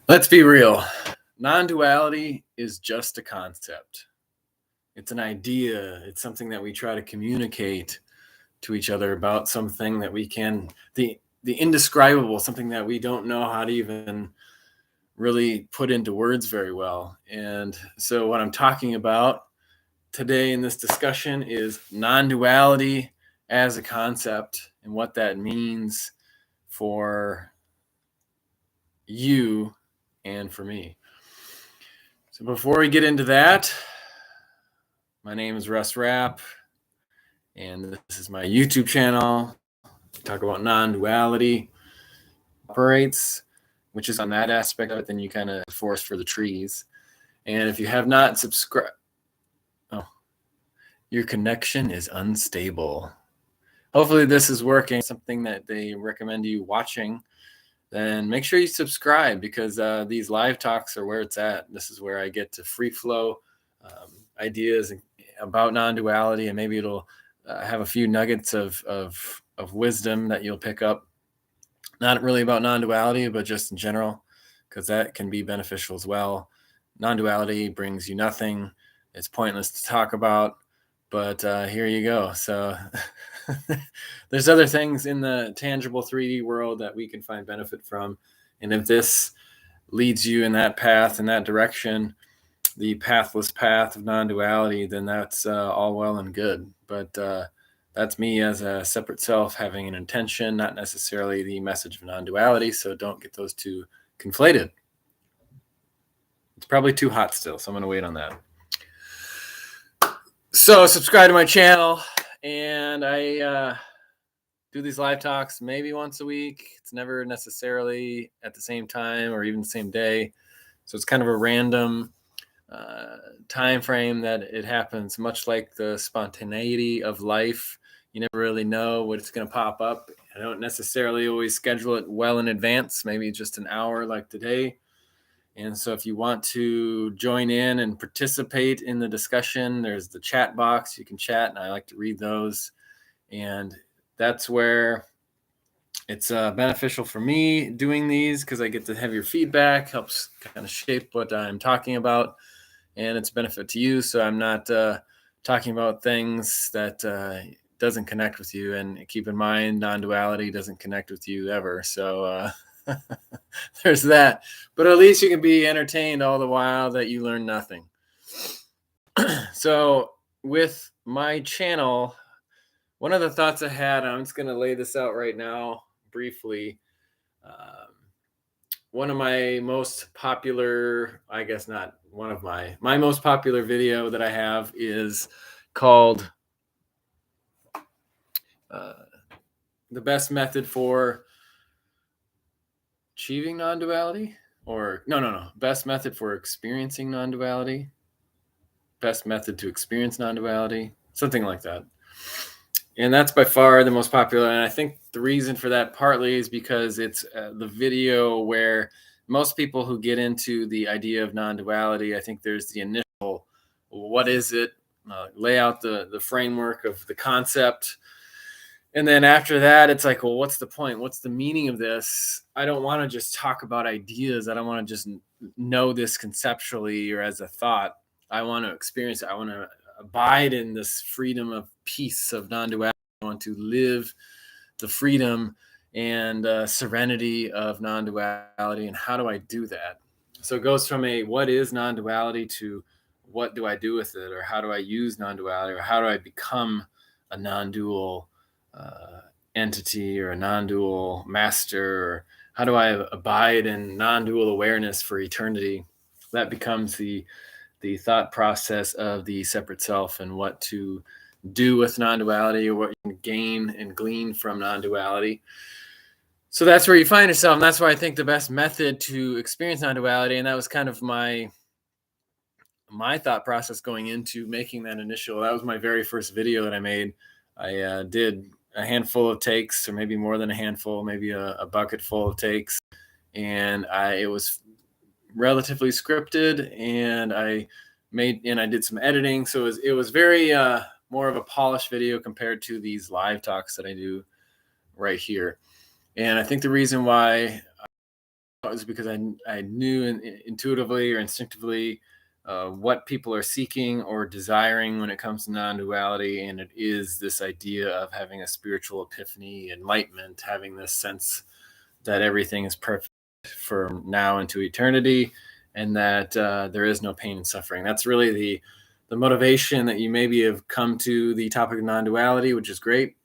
Let's be real. Non-duality is just a concept. It's an idea. It's something that we try to communicate to each other about something that we can the indescribable, something that we don't know how to even really put into words very well. And so what I'm talking about today in this discussion is non-duality as a concept and what that means for you and for me. So before we get into that, my name is Russ Rapp, and this is my YouTube channel. We talk about non-duality operates, which is on that aspect of it, then you kind of forest for the trees. And if you have not subscribed, your connection is unstable. Hopefully this is working, something that they recommend you watching. Then make sure you subscribe, because these live talks are where it's at. This is where I get to free flow ideas about non-duality, and maybe it'll have a few nuggets of wisdom that you'll pick up. Not really about non-duality, but just in general, because that can be beneficial as well. Non-duality brings you nothing. It's pointless to talk about, but here you go. So there's other things in the tangible 3D world that we can find benefit from. And if this leads you in that path, in that direction, the pathless path of non-duality, then that's all well and good. But that's me as a separate self having an intention, not necessarily the message of non-duality. So don't get those two conflated. It's probably too hot still, so I'm going to wait on that. So subscribe to my channel, and I do these live talks maybe once a week. It's never necessarily at the same time or even the same day. So it's kind of a random time frame that it happens, much like the spontaneity of life. You never really know what's going to pop up. I don't necessarily always schedule it well in advance, maybe just an hour like today. And so if you want to join in and participate in the discussion, there's the chat box. You can chat, and I like to read those. And that's where it's beneficial for me doing these, because I get to have your feedback, helps kind of shape what I'm talking about, and it's a benefit to you. So I'm not talking about things that doesn't connect with you. And keep in mind, non-duality doesn't connect with you ever. So there's that. But at least you can be entertained all the while that you learn nothing. So with my channel, one of the thoughts I had, I'm just going to lay this out right now briefly. One of my most popular, I guess not one of my most popular video that I have is called The Best Method for Achieving Non-Duality, or no, Best Method for Experiencing Non-Duality, Best Method to Experience Non-Duality, something like that. And that's by far the most popular. And I think the reason for that partly is because it's the video where most people who get into the idea of non-duality, I think there's the initial, what is it? Lay out the framework of the concept. And then after that, it's like, well, what's the point? What's the meaning of this? I don't want to just talk about ideas. I don't want to just know this conceptually or as a thought. I want to experience it. I want to abide in this freedom of peace of non-duality. I want to live the freedom and serenity of non-duality. And how do I do that? So it goes from a what is non-duality to what do I do with it, or how do I use non-duality, or how do I become a non-dual entity or a non-dual master, or how do I abide in non-dual awareness for eternity? That becomes the thought process of the separate self, and what to do with non-duality, or what you can gain and glean from non-duality. So that's where you find yourself. And that's why I think the best method to experience non-duality, and that was kind of my thought process going into making that was my very first video that I made. I did a handful of takes, or maybe more than a handful, maybe a bucket full of takes. And it was relatively scripted, and I did some editing. So it was very more of a polished video compared to these live talks that I do right here. And I think the reason why is because I knew intuitively or instinctively what people are seeking or desiring when it comes to non-duality, and it is this idea of having a spiritual epiphany, enlightenment, having this sense that everything is perfect from now into eternity, and that there is no pain and suffering. That's really the motivation that you maybe have come to the topic of non-duality, which is great.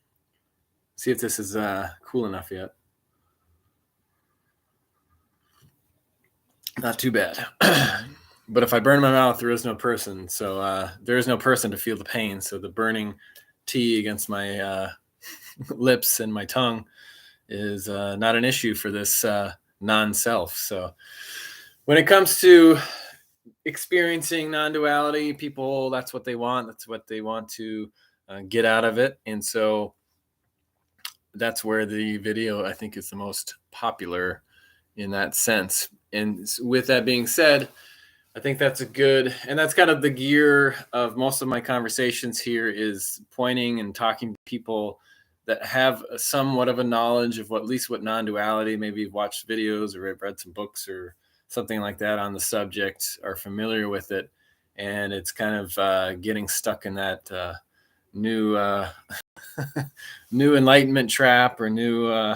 See if this is cool enough yet. Not too bad. But if I burn my mouth, there is no person. So there is no person to feel the pain. So the burning tea against my lips and my tongue is not an issue for this non-self. So when it comes to experiencing non-duality, people, that's what they want. That's what they want to get out of it. And so that's where the video, I think, is the most popular in that sense. And with that being said, I think that's and that's kind of the gear of most of my conversations here, is pointing and talking to people that have somewhat of a knowledge of at least what non-duality, maybe you've watched videos or read some books or something like that on the subject, are familiar with it. And it's kind of getting stuck in that new new enlightenment trap, or new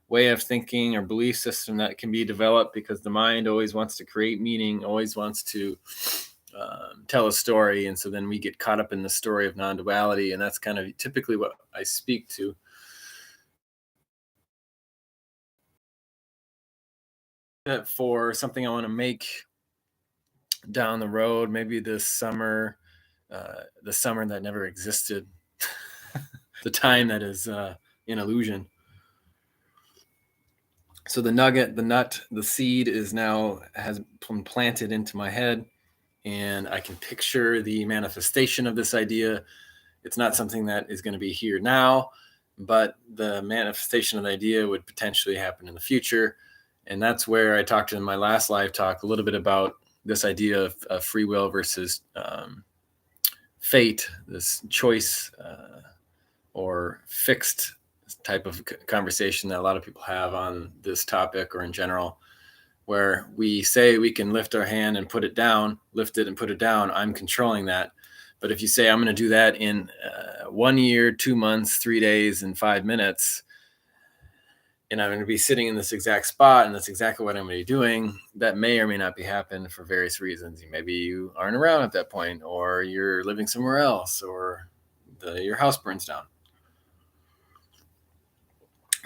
way of thinking or belief system that can be developed, because the mind always wants to create meaning, always wants to tell a story. And so then we get caught up in the story of non-duality, and that's kind of typically what I speak to. For something I want to make down the road, maybe this summer, the summer that never existed, the time that is an illusion. So the nut, the seed has been planted into my head, and I can picture the manifestation of this idea. It's not something that is going to be here now, but the manifestation of the idea would potentially happen in the future. And that's where I talked in my last live talk a little bit about this idea of free will versus fate, this choice or fixed type of conversation that a lot of people have on this topic, or in general, where we say we can lift our hand and put it down, lift it and put it down. I'm controlling that. But if you say, I'm going to do that in 1 year, 2 months, 3 days, and 5 minutes, and I'm going to be sitting in this exact spot, and that's exactly what I'm going to be doing, that may or may not be happening for various reasons. Maybe you aren't around at that point, or you're living somewhere else, or your house burns down.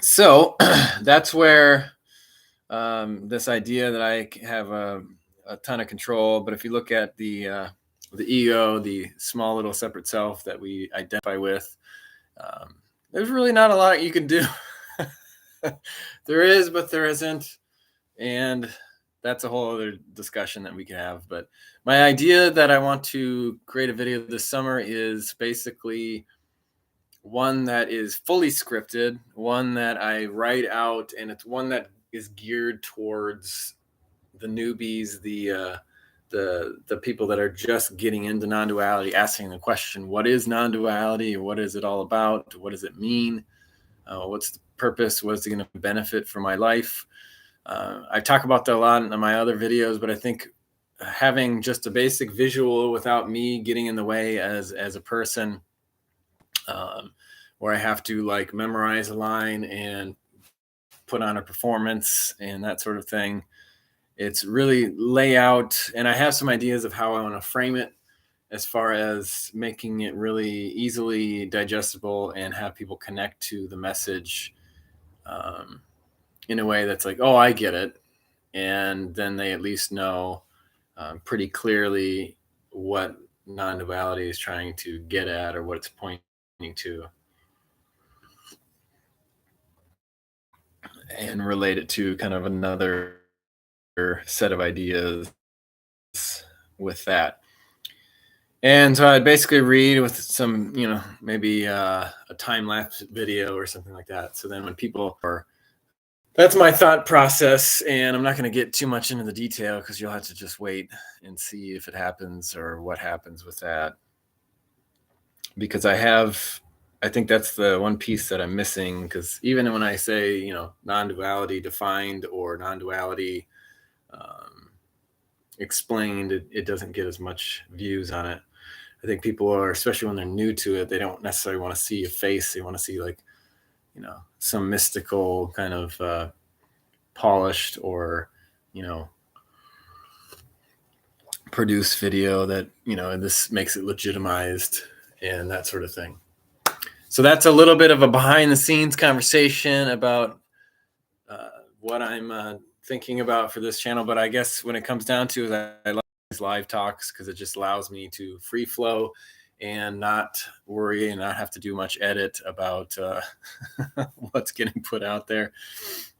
So that's where this idea that I have a ton of control. But if you look at the ego, the small little separate self that we identify with, there's really not a lot you can do. There is, but there isn't. And that's a whole other discussion that we can have. But my idea that I want to create a video this summer is basically one that is fully scripted, one that I write out, and it's one that is geared towards the newbies, the people that are just getting into non-duality, asking the question, what is non-duality? What is it all about? What does it mean? What's the purpose? What is it going to benefit for my life? I talk about that a lot in my other videos, but I think having just a basic visual without me getting in the way as a person, where I have to like memorize a line and put on a performance and that sort of thing. It's really layout, and I have some ideas of how I want to frame it, as far as making it really easily digestible and have people connect to the message in a way that's like, oh, I get it. And then they at least know pretty clearly what non-duality is trying to get at, or what it's pointing to, and relate it to kind of another set of ideas with that. And so I'd basically read with some, maybe a time-lapse video or something like that. So then when people are, that's my thought process, and I'm not going to get too much into the detail, because you'll have to just wait and see if it happens or what happens with that. Because I have I think that's the one piece that I'm missing, because even when I say, non-duality defined or non-duality explained, it doesn't get as much views on it. I think people are, especially when they're new to it, they don't necessarily want to see a face. They want to see like, some mystical kind of polished or, you know, produced video that, and this makes it legitimized and that sort of thing. So that's a little bit of a behind the scenes conversation about what I'm thinking about for this channel. But I guess when it comes down to it, I like these live talks because it just allows me to free flow and not worry and not have to do much edit about what's getting put out there.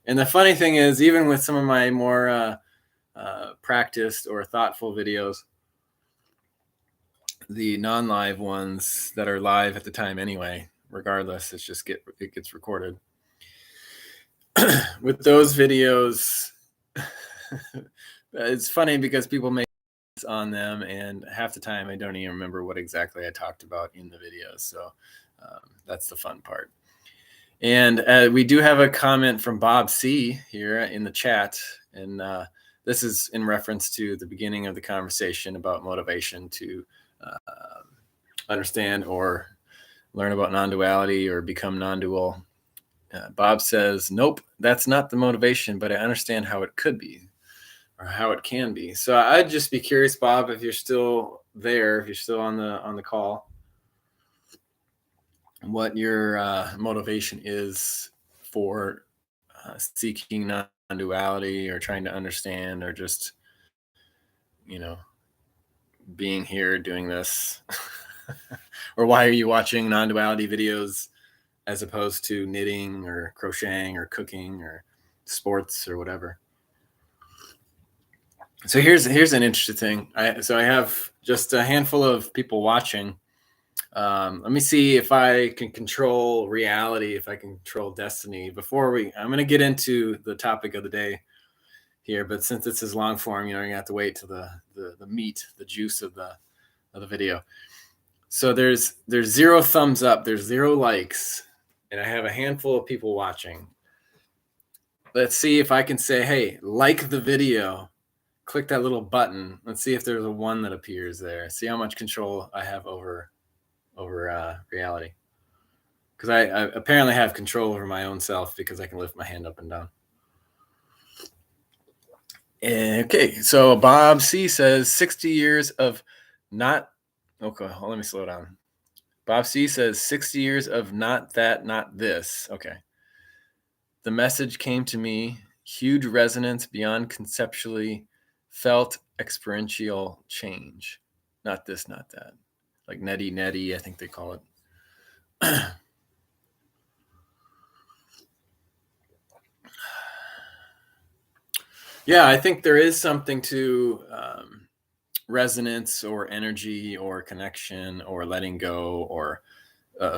And the funny thing is, even with some of my more practiced or thoughtful videos, the non-live ones that are live at the time anyway, regardless, it gets recorded. With those videos, it's funny because people make on them, and half the time I don't even remember what exactly I talked about in the videos. So that's the fun part. And we do have a comment from Bob C here in the chat, and this is in reference to the beginning of the conversation about motivation to understand or learn about non-duality or become non-dual. Bob says, nope, that's not the motivation, but I understand how it could be or how it can be. So I'd just be curious, Bob, if you're still there, if you're still on the call, what your motivation is for seeking non-duality or trying to understand, or just, being here doing this. Or why are you watching non-duality videos as opposed to knitting or crocheting or cooking or sports or whatever? So here's an interesting thing. I have just a handful of people watching. Let me see if I can control reality, if I can control destiny. I'm going to get into the topic of the day here, but since this is long form, you're going to have to wait to the meat, the juice of the video. So there's 0 thumbs up, there's 0 likes, and I have a handful of people watching. Let's see if I can say, hey, like the video, click that little button. Let's see if there's a 1 that appears there. See how much control I have over reality. Because I apparently have control over my own self because I can lift my hand up and down. Okay, so Bob C says 60 years of not. Okay, let me slow down. Bob C says 60 years of not that, not this. Okay. The message came to me, huge resonance beyond conceptually felt experiential change. Not this, not that. Like neti neti, I think they call it. Yeah, I think there is something to resonance or energy or connection or letting go or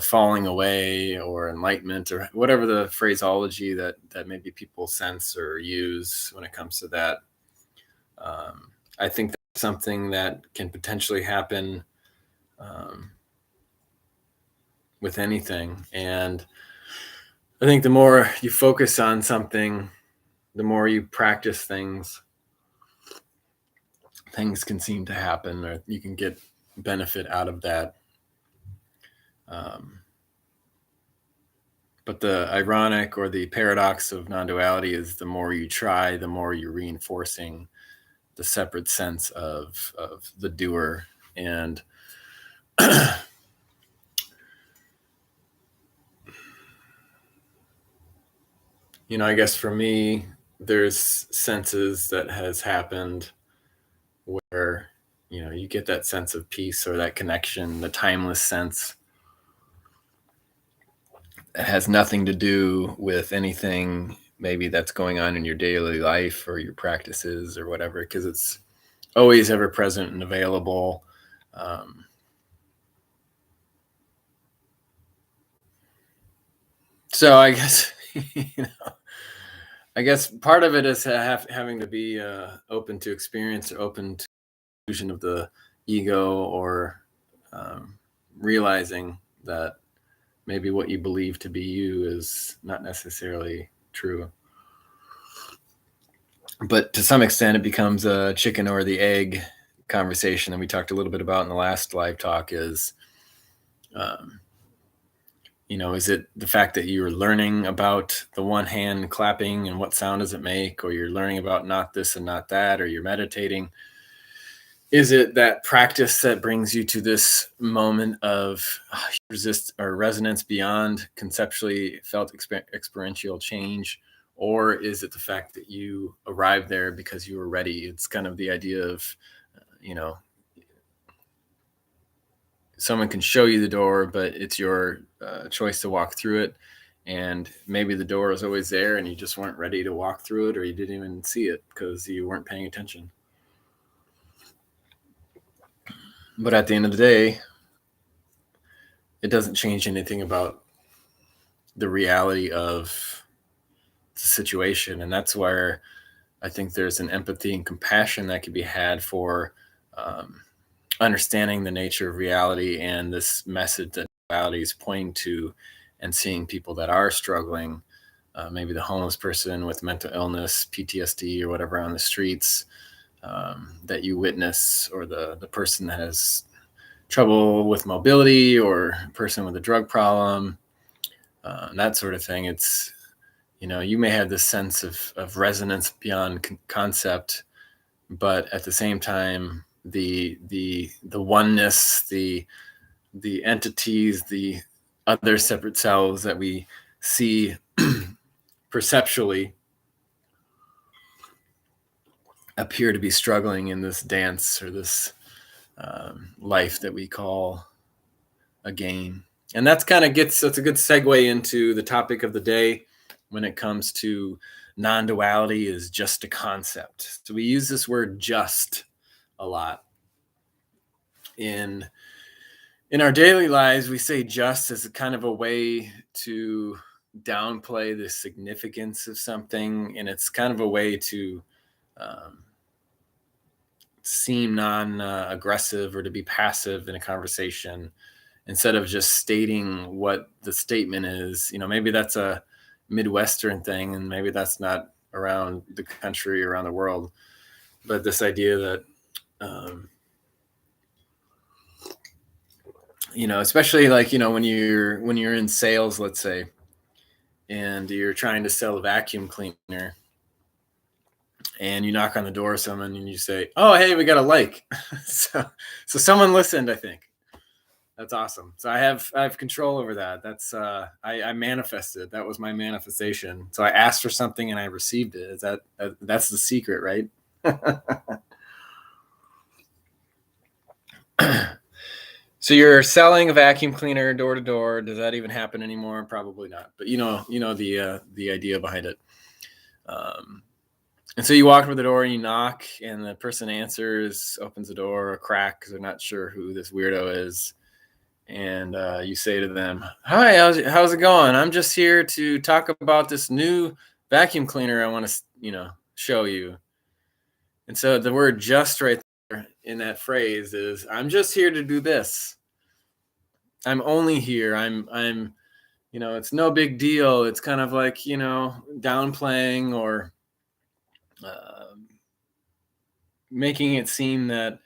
falling away or enlightenment or whatever the phraseology that maybe people sense or use when it comes to that. I think that's something that can potentially happen with anything. And I think the more you focus on something, the more you practice things can seem to happen, or you can get benefit out of that. But the ironic or the paradox of non-duality is the more you try, the more you're reinforcing the separate sense of the doer. And I guess for me, there's senses that has happened where, you get that sense of peace or that connection, the timeless sense. It has nothing to do with anything maybe that's going on in your daily life or your practices or whatever, because it's always ever present and available. So I guess, I guess part of it is having to be open to experience, open to the illusion of the ego, or realizing that maybe what you believe to be you is not necessarily true. But to some extent, it becomes a chicken or the egg conversation that we talked a little bit about in the last live talk. Is is it the fact that you're learning about the one hand clapping and what sound does it make, or you're learning about not this and not that, or you're meditating? Is it that practice that brings you to this moment of resonance beyond conceptually felt experiential change? Or is it the fact that you arrived there because you were ready? It's kind of the idea of, someone can show you the door, but it's your choice to walk through it. And maybe the door was always there and you just weren't ready to walk through it, or you didn't even see it because you weren't paying attention. But at the end of the day, it doesn't change anything about the reality of the situation. And that's where I think there's an empathy and compassion that can be had for understanding the nature of reality and this message that reality is pointing to, and seeing people that are struggling, maybe the homeless person with mental illness, PTSD, or whatever on the streets that you witness, or the person that has trouble with mobility, or a person with a drug problem, that sort of thing. It's, you may have this sense of resonance beyond concept, but at the same time, the oneness, the entities, the other separate selves that we see perceptually appear to be struggling in this dance, or this life that we call a game. And that's a good segue into the topic of the day when it comes to non-duality is just a concept. So we use this word just a lot. In our daily lives, we say just as a kind of a way to downplay the significance of something, and it's kind of a way to seem non-aggressive or to be passive in a conversation, instead of just stating what the statement is. Maybe that's a Midwestern thing, and maybe that's not around the country, around the world. But this idea that, especially like, when you're in sales, let's say, and you're trying to sell a vacuum cleaner, and you knock on the door of someone and you say, "Oh, hey, we got a like." so someone listened, I think. That's awesome. So I have control over that. That's I manifested. That was my manifestation. So I asked for something and I received it. Is that's the secret, right? So you're selling a vacuum cleaner door to door. Does that even happen anymore? Probably not. But the idea behind it. And so you walk to the door and you knock, and the person answers, opens the door a crack because they're not sure who this weirdo is. And you say to them, "Hi, how's it going? I'm just here to talk about this new vacuum cleaner I want to, show you." And so the word "just" right there in that phrase is, I'm just here to do this. I'm only here. I'm, it's no big deal. It's kind of like, downplaying or making it seem that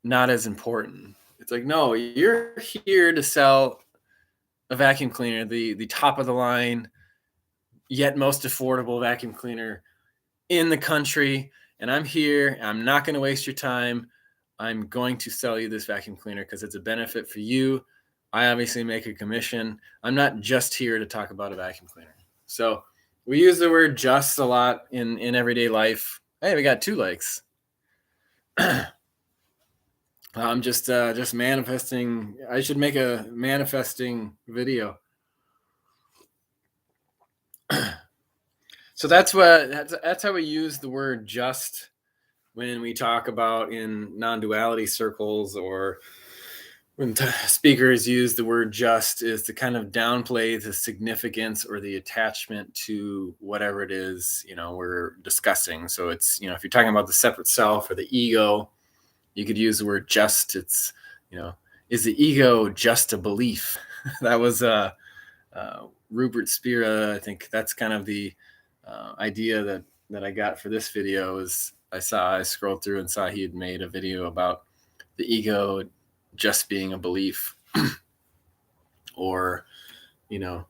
not as important. It's like, no, you're here to sell a vacuum cleaner, the top of the line, yet most affordable vacuum cleaner in the country. And I'm here. I'm not going to waste your time. I'm going to sell you this vacuum cleaner because it's a benefit for you. I obviously make a commission. I'm not just here to talk about a vacuum cleaner. So we use the word "just" a lot in everyday life. Hey, we got 2 likes. I'm just manifesting. I should make a manifesting video. So that's how we use the word "just" when we talk about in non-duality circles, or when speakers use the word "just," is to kind of downplay the significance or the attachment to whatever it is we're discussing. So it's, if you're talking about the separate self or the ego, you could use the word "just." It's, is the ego just a belief? That was Rupert Spira. I think that's kind of the idea that I got for this video. Is I scrolled through and saw he had made a video about the ego just being a belief, or the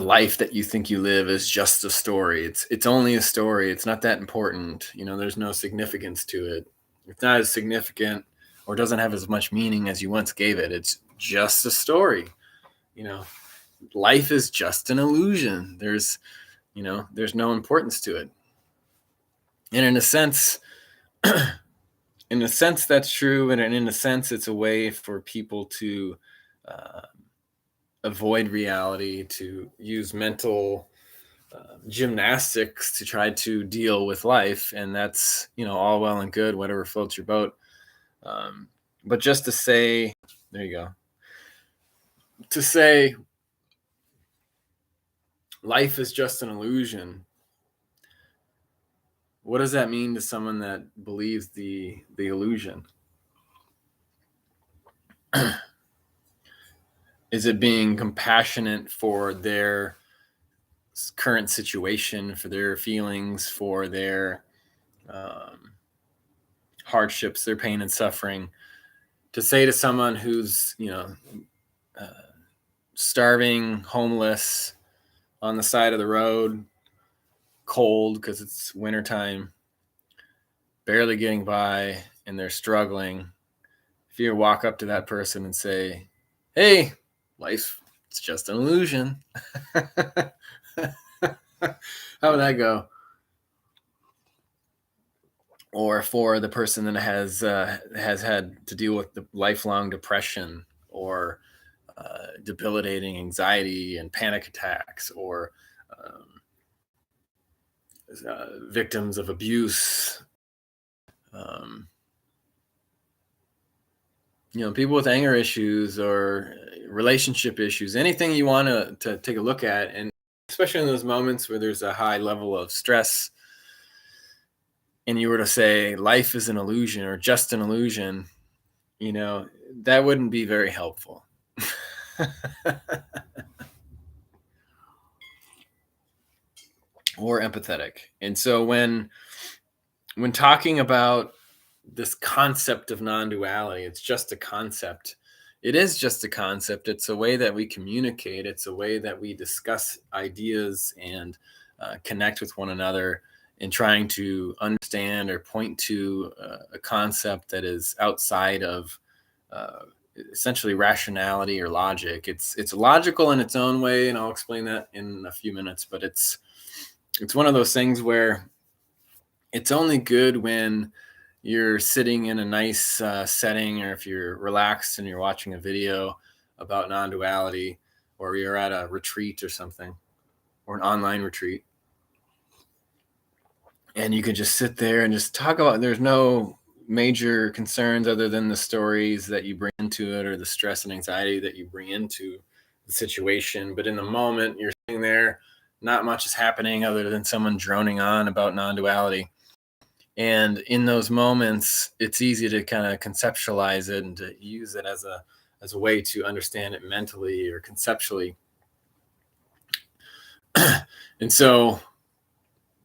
life that you think you live is just a story. It's only a story. It's not that important. There's no significance to it. It's not as significant, or doesn't have as much meaning as you once gave it. It's just a story. Life is just an illusion. There's no importance to it. And in a sense, that's true. And in a sense, it's a way for people to avoid reality, to use mental gymnastics to try to deal with life. And that's, all well and good, whatever floats your boat. But just to say, there you go, to say life is just an illusion, what does that mean to someone that believes the illusion? Is it being compassionate for their current situation, for their feelings, for their hardships, their pain and suffering, to say to someone who's starving, homeless, on the side of the road, cold because it's wintertime, barely getting by, and they're struggling, if you walk up to that person and say, hey, life, it's just an illusion, how would that go? Or for the person that has had to deal with the lifelong depression, or debilitating anxiety and panic attacks, or victims of abuse, people with anger issues or relationship issues, anything you want to take a look at. And especially in those moments where there's a high level of stress, and you were to say life is an illusion or just an illusion, that wouldn't be very helpful. Or empathetic. And so when talking about this concept of non-duality, it's just a concept. It is just a concept. It's a way that we communicate. It's a way that we discuss ideas and connect with one another in trying to understand or point to a concept that is outside of essentially rationality or logic. It's logical in its own way, and I'll explain that in a few minutes. But it's one of those things where it's only good when you're sitting in a nice setting, or if you're relaxed and you're watching a video about non-duality, or you're at a retreat or something, or an online retreat, and you could just sit there and just talk about, there's no major concerns other than the stories that you bring into it, or the stress and anxiety that you bring into the situation. But in the moment, you're sitting there, not much is happening other than someone droning on about non-duality. And in those moments, it's easy to kind of conceptualize it and to use it as a way to understand it mentally or conceptually. And so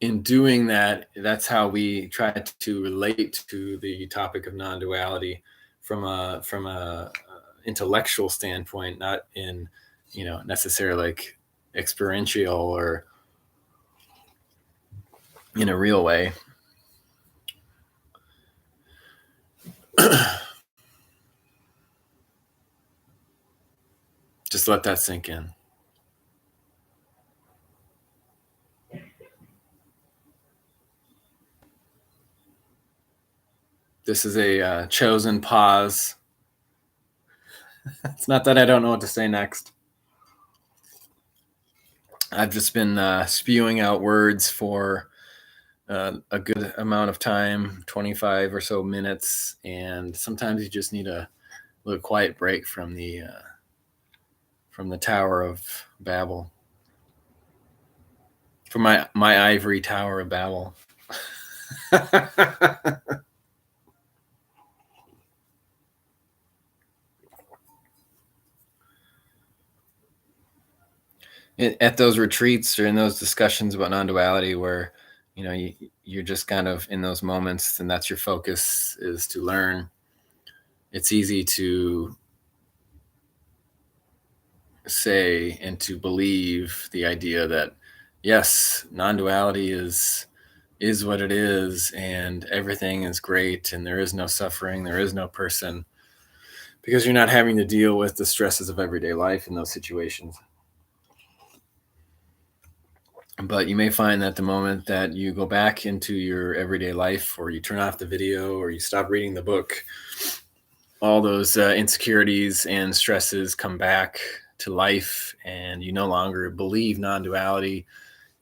in doing that, that's how we try to relate to the topic of non-duality from a intellectual standpoint, not in necessarily like experiential or in a real way. Just let that sink in. This is a chosen pause. It's not that I don't know what to say next. I've just been spewing out words for a good amount of time, 25 or so minutes, and sometimes you just need a little quiet break from the Tower of Babel, from my ivory Tower of Babel. At those retreats or in those discussions about non-duality where you're just kind of in those moments and that's your focus is to learn, it's easy to say and to believe the idea that yes, non-duality is what it is and everything is great and there is no suffering, there is no person, because you're not having to deal with the stresses of everyday life in those situations. But you may find that the moment that you go back into your everyday life, or you turn off the video, or you stop reading the book, all those insecurities and stresses come back to life, and you no longer believe non-duality.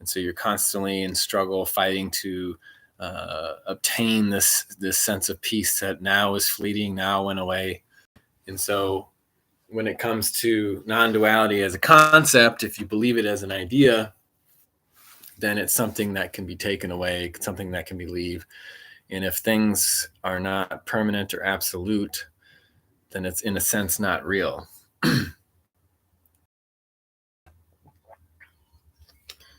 And so you're constantly in struggle, fighting to obtain this sense of peace that now is fleeting, now went away. And so when it comes to non-duality as a concept, if you believe it as an idea, then it's something that can be taken away, something that can be leave. And if things are not permanent or absolute, then it's in a sense not real.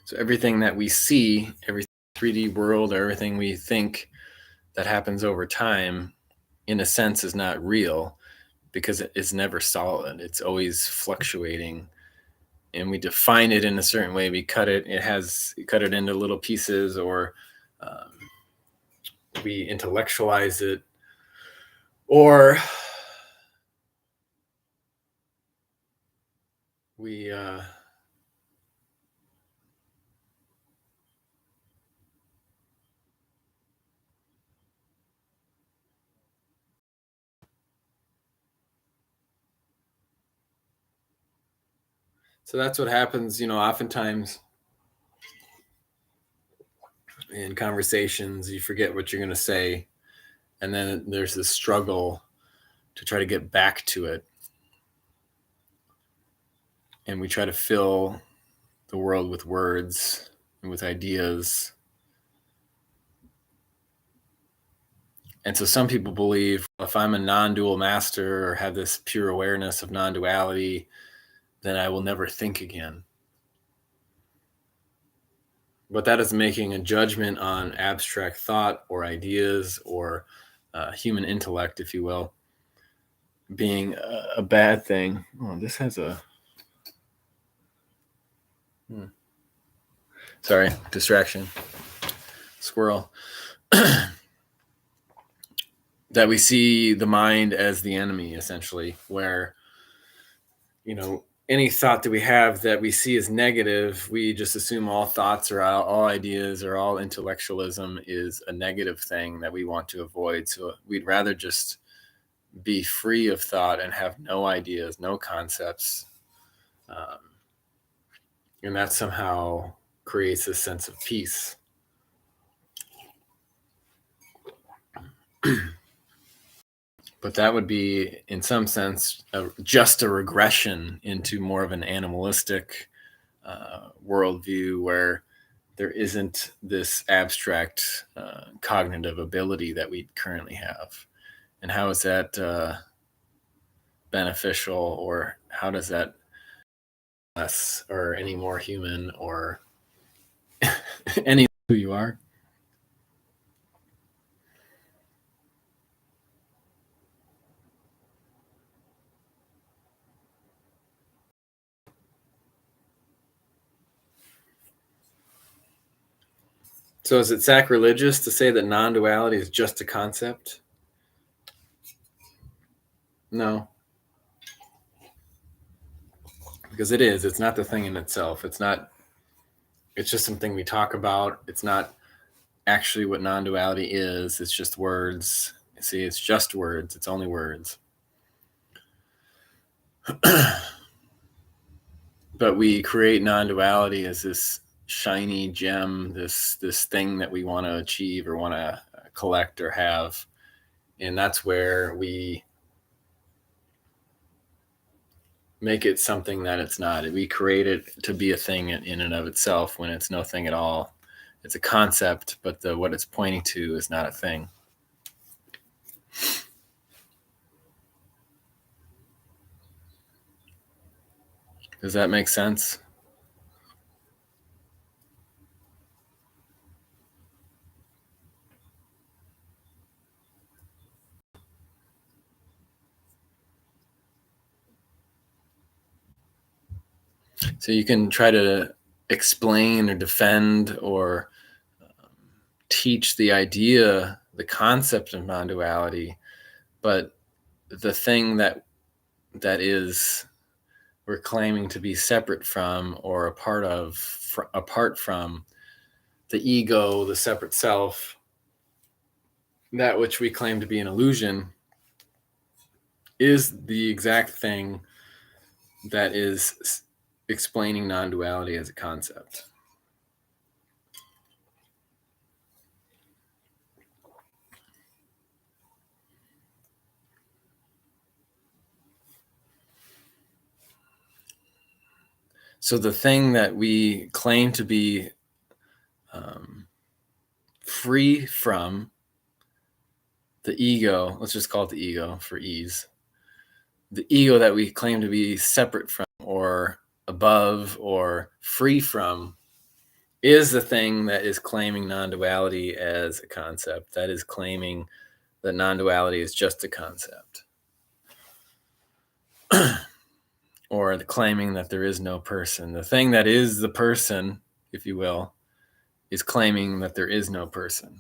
So everything that we see, every 3D world, or everything we think that happens over time, in a sense, is not real because it's never solid. It's always fluctuating. And we define it in a certain way. We cut it into little pieces, or we intellectualize it, or we so that's what happens, oftentimes in conversations. You forget what you're going to say, and then there's this struggle to try to get back to it, and we try to fill the world with words and with ideas. And so some people believe, if I'm a non-dual master or have this pure awareness of non-duality, then I will never think again. But that is making a judgment on abstract thought or ideas, or human intellect, if you will, being a bad thing. Oh, this has a... Sorry, distraction. Squirrel. That we see the mind as the enemy, essentially, where, any thought that we have that we see as negative, we just assume all thoughts or all ideas or all intellectualism is a negative thing that we want to avoid. So we'd rather just be free of thought and have no ideas, no concepts. And that somehow creates a sense of peace. But that would be, in some sense, just a regression into more of an animalistic worldview, where there isn't this abstract cognitive ability that we currently have. And how is that beneficial, or how does that less or any more human, or any who you are? So is it sacrilegious to say that non-duality is just a concept? No. Because it is. It's not the thing in itself. It's just something we talk about. It's not actually what non-duality is. It's just words. See, it's just words. It's only words. But we create non-duality as this shiny gem, this thing that we want to achieve or want to collect or have. And that's where we make it something that it's not. We create it to be a thing in and of itself, when it's no thing at all. It's a concept, but what it's pointing to is not a thing. Does that make sense? So you can try to explain or defend or teach the idea, the concept of non-duality, but the thing that is we're claiming to be separate from or a part of, apart from the ego, the separate self, that which we claim to be an illusion, is the exact thing that is explaining non-duality as a concept. So the thing that we claim to be free from, the ego, let's just call it the ego for ease, the ego that we claim to be separate from or above or free from, is the thing that is claiming non-duality as a concept, that is claiming that non-duality is just a concept. Or the claiming that there is no person. The thing that is the person, if you will, is claiming that there is no person.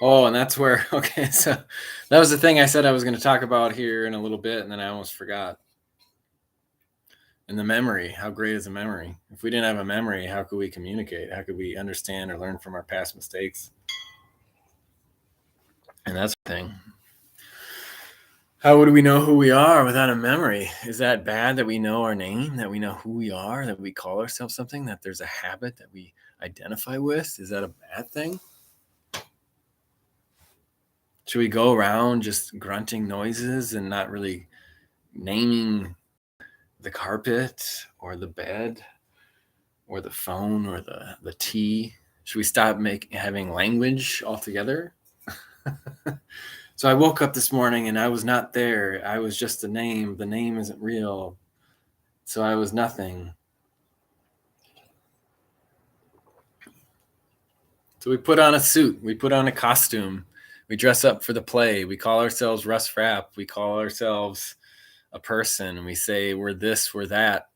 Oh, and that's where, okay, so that was the thing I said I was going to talk about here in a little bit, and then I almost forgot. And the memory, how great is a memory? If we didn't have a memory, how could we communicate? How could we understand or learn from our past mistakes? And that's the thing. How would we know who we are without a memory? Is that bad that we know our name, that we know who we are, that we call ourselves something, that there's a habit that we identify with? Is that a bad thing? Should we go around just grunting noises and not really naming the carpet or the bed or the phone or the tea? Should we stop having language altogether? So I woke up this morning and I was not there. I was just a name. The name isn't real. So I was nothing. So we put on a suit. We put on a costume. We dress up for the play. We call ourselves Russ Frapp. We call ourselves a person. We say we're this, we're that.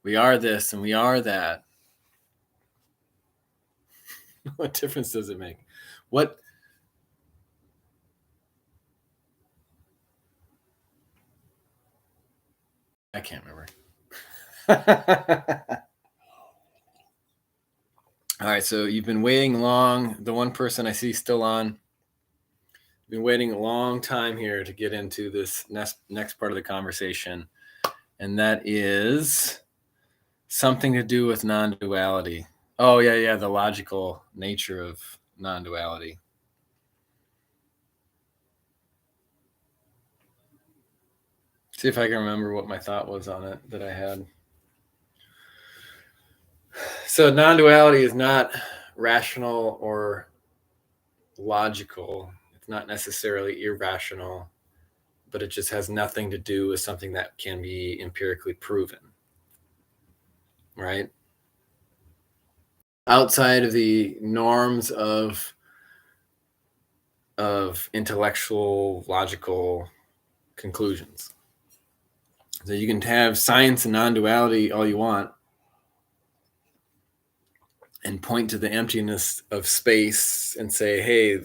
We are this and we are that. What difference does it make? What? I can't remember. All right, so you've been waiting long. The one person I see still on, been waiting a long time here to get into this next part of the conversation, and that is something to do with non-duality. Oh, yeah, the logical nature of non-duality. See if I can remember what my thought was on it that I had. So non-duality is not rational or logical. It's not necessarily irrational, but it just has nothing to do with something that can be empirically proven, right? Outside of the norms of intellectual, logical conclusions. So you can have science and non-duality all you want and point to the emptiness of space and say, hey,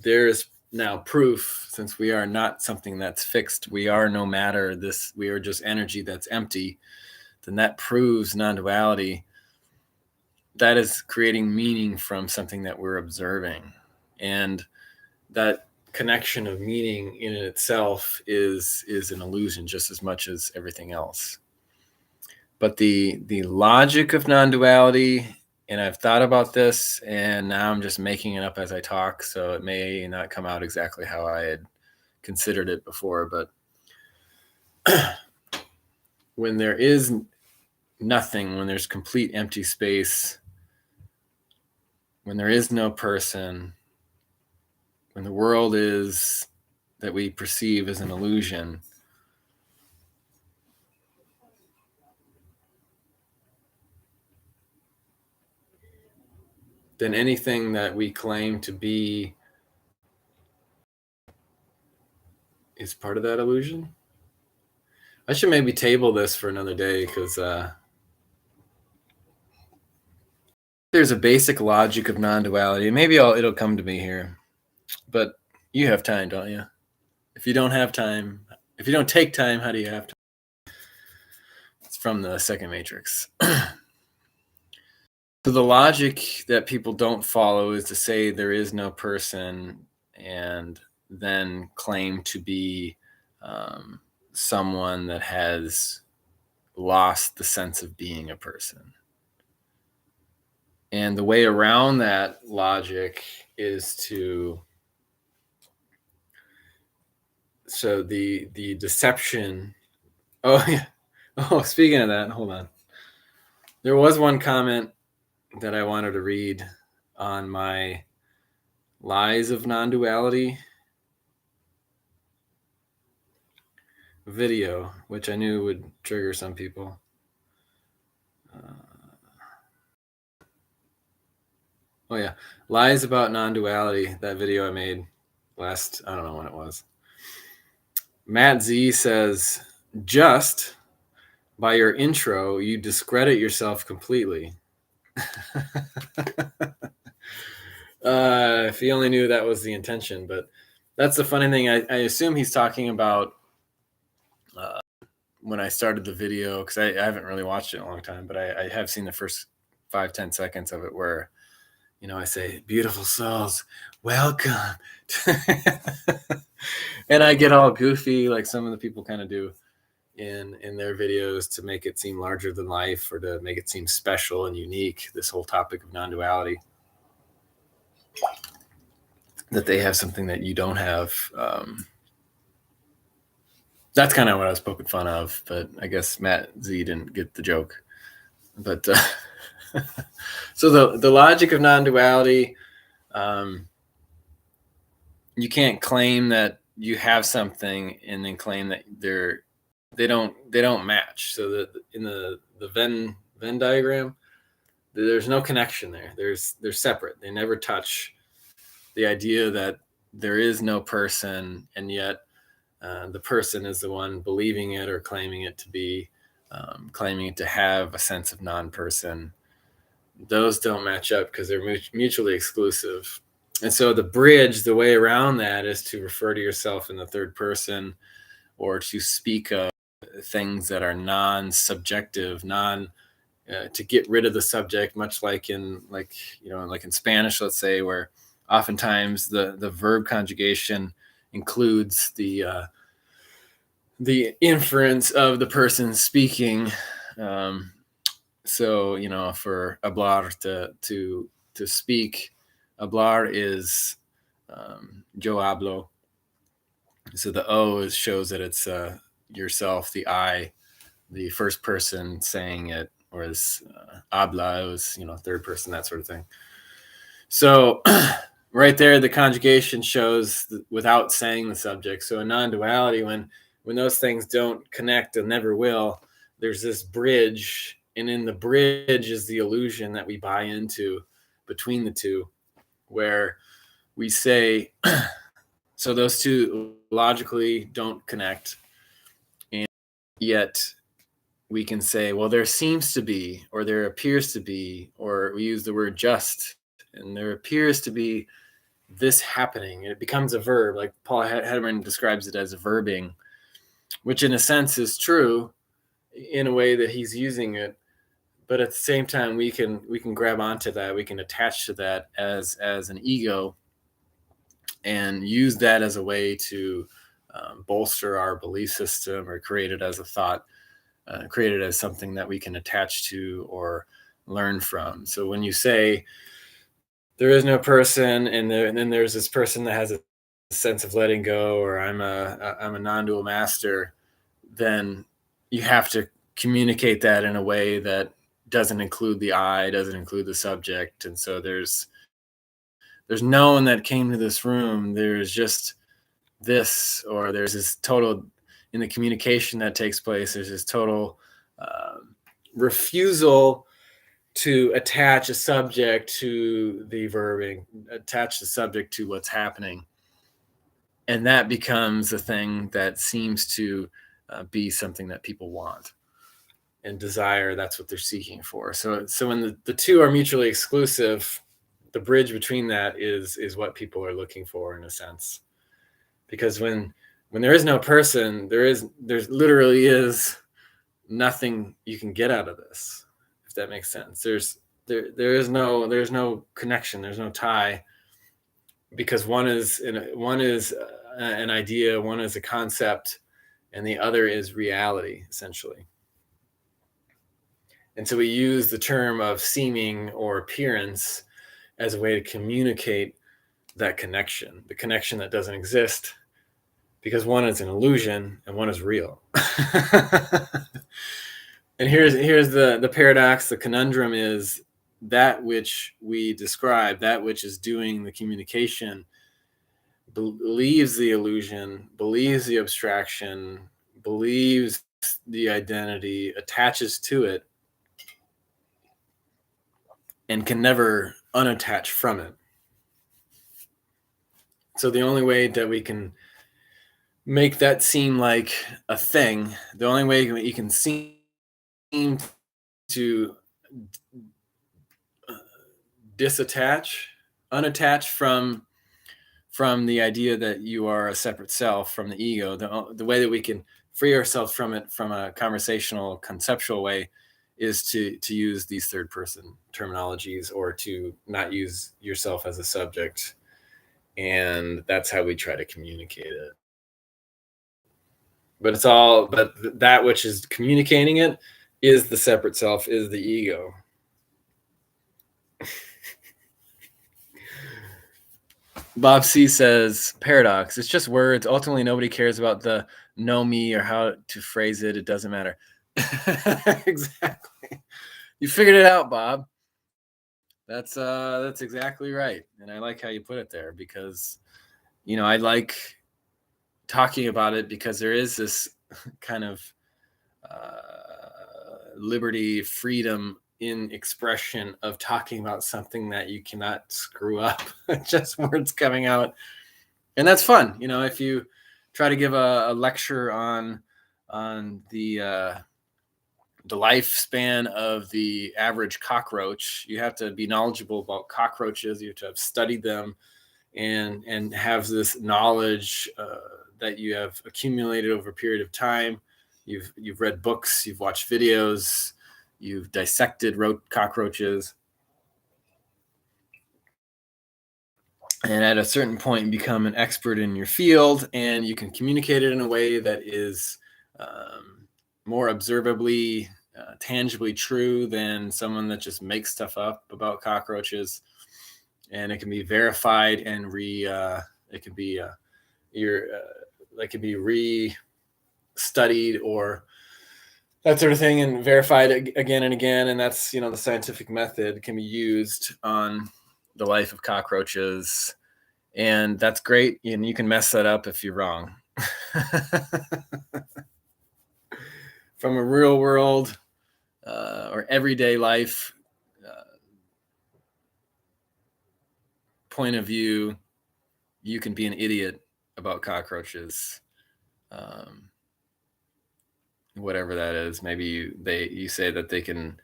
there's now proof, since we are not something that's fixed, we are no matter, we are just energy that's empty, then that proves non-duality. That is creating meaning from something that we're observing. And that connection of meaning in itself is an illusion just as much as everything else. But the logic of non-duality, and I've thought about this, and now I'm just making it up as I talk, so it may not come out exactly how I had considered it before, but when there is nothing, when there's complete empty space, when there is no person, when the world is that we perceive as an illusion, then anything that we claim to be is part of that illusion. I should maybe table this for another day because there's a basic logic of non-duality. Maybe it'll come to me here, but you have time, don't you? If you don't have time, if you don't take time, how do you have time? It's from the second Matrix. So the logic that people don't follow is to say there is no person and then claim to be someone that has lost the sense of being a person. And the way around that logic is so the deception. Oh yeah. Oh, speaking of that, hold on. There was one comment that I wanted to read on my Lies of Non-Duality video, which I knew would trigger some people. Oh yeah, Lies about Non-Duality, that video I made last, I don't know when it was. Matt Z says, just by your intro, you discredit yourself completely. If he only knew that was the intention, but that's the funny thing. I assume he's talking about when I started the video, because I haven't really watched it in a long time, but I have seen the first 5-10 seconds of it where, I say, beautiful souls, welcome. And I get all goofy like some of the people kind of do in their videos to make it seem larger than life or to make it seem special and unique, this whole topic of non-duality, that they have something that you don't have. That's kind of what I was poking fun of, but I guess Matt Z didn't get the joke. But so the logic of non-duality, you can't claim that you have something and then claim that they don't match. So that in the Venn diagram, there's no connection there. They're separate. They never touch. The idea that there is no person, and yet the person is the one believing it or claiming it to be, claiming it to have a sense of non-person. Those don't match up because they're mutually exclusive. And so the bridge, the way around that, is to refer to yourself in the third person, or to speak of things that are non-subjective, to get rid of the subject, much like in Spanish, let's say, where oftentimes the verb conjugation includes the inference of the person speaking. So for hablar, to speak, hablar is yo hablo. So the O shows that it's yourself. The I, the first person saying it, whereas habla was third person, that sort of thing. So right there, the conjugation shows without saying the subject. So in non-duality, when those things don't connect and never will, there's this bridge, and in the bridge is the illusion that we buy into between the two, where we say, so those two logically don't connect, and yet we can say, well, there seems to be, or there appears to be, or we use the word just, and there appears to be this happening, and it becomes a verb, like Paul Hedman describes it as verbing, which in a sense is true in a way that he's using it, but at the same time we can grab onto that, we can attach to that as an ego and use that as a way to bolster our belief system, or create it as a thought, create it as something that we can attach to or learn from. So when you say there is no person, and then there's this person that has a sense of letting go, or I'm a non-dual master, then you have to communicate that in a way that doesn't include the I, doesn't include the subject. And so there's no one that came to this room. There's just this, or there's this total, in the communication that takes place, there's this total refusal to attach a subject to the verbing, attach the subject to what's happening. And that becomes the thing that seems to be something that people want and desire. That's what they're seeking for. So when the two are mutually exclusive, the bridge between that is what people are looking for, in a sense. Because when there is no person, there literally is nothing you can get out of this, if that makes sense. There's no connection, there's no tie, because one is an idea, one is a concept, and the other is reality, essentially. And so we use the term of seeming or appearance as a way to communicate that connection, the connection that doesn't exist, because one is an illusion and one is real. And here's the paradox, the conundrum is that which we describe, that which is doing the communication, believes the illusion, believes the abstraction, believes the identity, attaches to it, and can never unattach from it. So the only way that we can make that seem like a thing, the only way you can seem to unattach from the idea that you are a separate self from the ego, the way that we can free ourselves from it from a conversational, conceptual way is to use these third person terminologies, or to not use yourself as a subject. And that's how we try to communicate it. But that which is communicating it is the separate self, is the ego. Bob C says, paradox, it's just words. Ultimately, nobody cares about the know me or how to phrase it. It doesn't matter. Exactly. You figured it out, Bob. That's exactly right. And I like how you put it there, because, I like talking about it, because there is this kind of liberty, freedom in expression of talking about something that you cannot screw up. Just words coming out, and that's fun. If you try to give a lecture on the lifespan of the average cockroach, you have to be knowledgeable about cockroaches. You have to have studied them and have this knowledge that you have accumulated over a period of time. You've read books, you've watched videos, you've dissected cockroaches. And at a certain point, you become an expert in your field, and you can communicate it in a way that is more observably, tangibly true than someone that just makes stuff up about cockroaches. And it can be verified and it can be re-studied or that sort of thing, and verified again and again. And that's, the scientific method can be used on the life of cockroaches. And that's great. And you can mess that up if you're wrong. From a real world or everyday life point of view, you can be an idiot about cockroaches. Whatever that is. Maybe you say that they can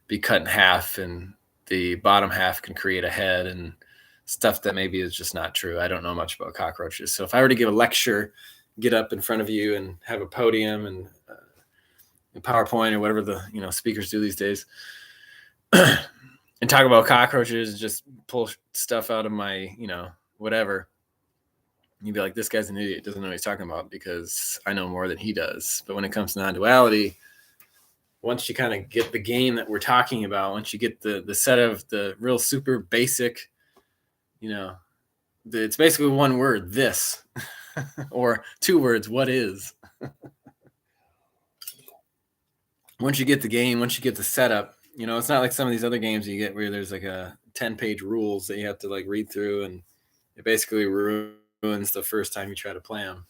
be cut in half and the bottom half can create a head, and stuff that maybe is just not true. I don't know much about cockroaches. So if I were to give a lecture, get up in front of you and have a podium and PowerPoint or whatever the speakers do these days, and talk about cockroaches, just pull stuff out of my whatever, you'd be like, this guy's an idiot, doesn't know what he's talking about, because I know more than he does. But when it comes to non-duality, once you kind of get the game that we're talking about, once you get the set of the real super basic, it's basically one word, this, or two words, what is. Once you get the game, once you get the setup, it's not like some of these other games you get where there's like a 10-page rules that you have to like read through, and it basically ruins the first time you try to play them.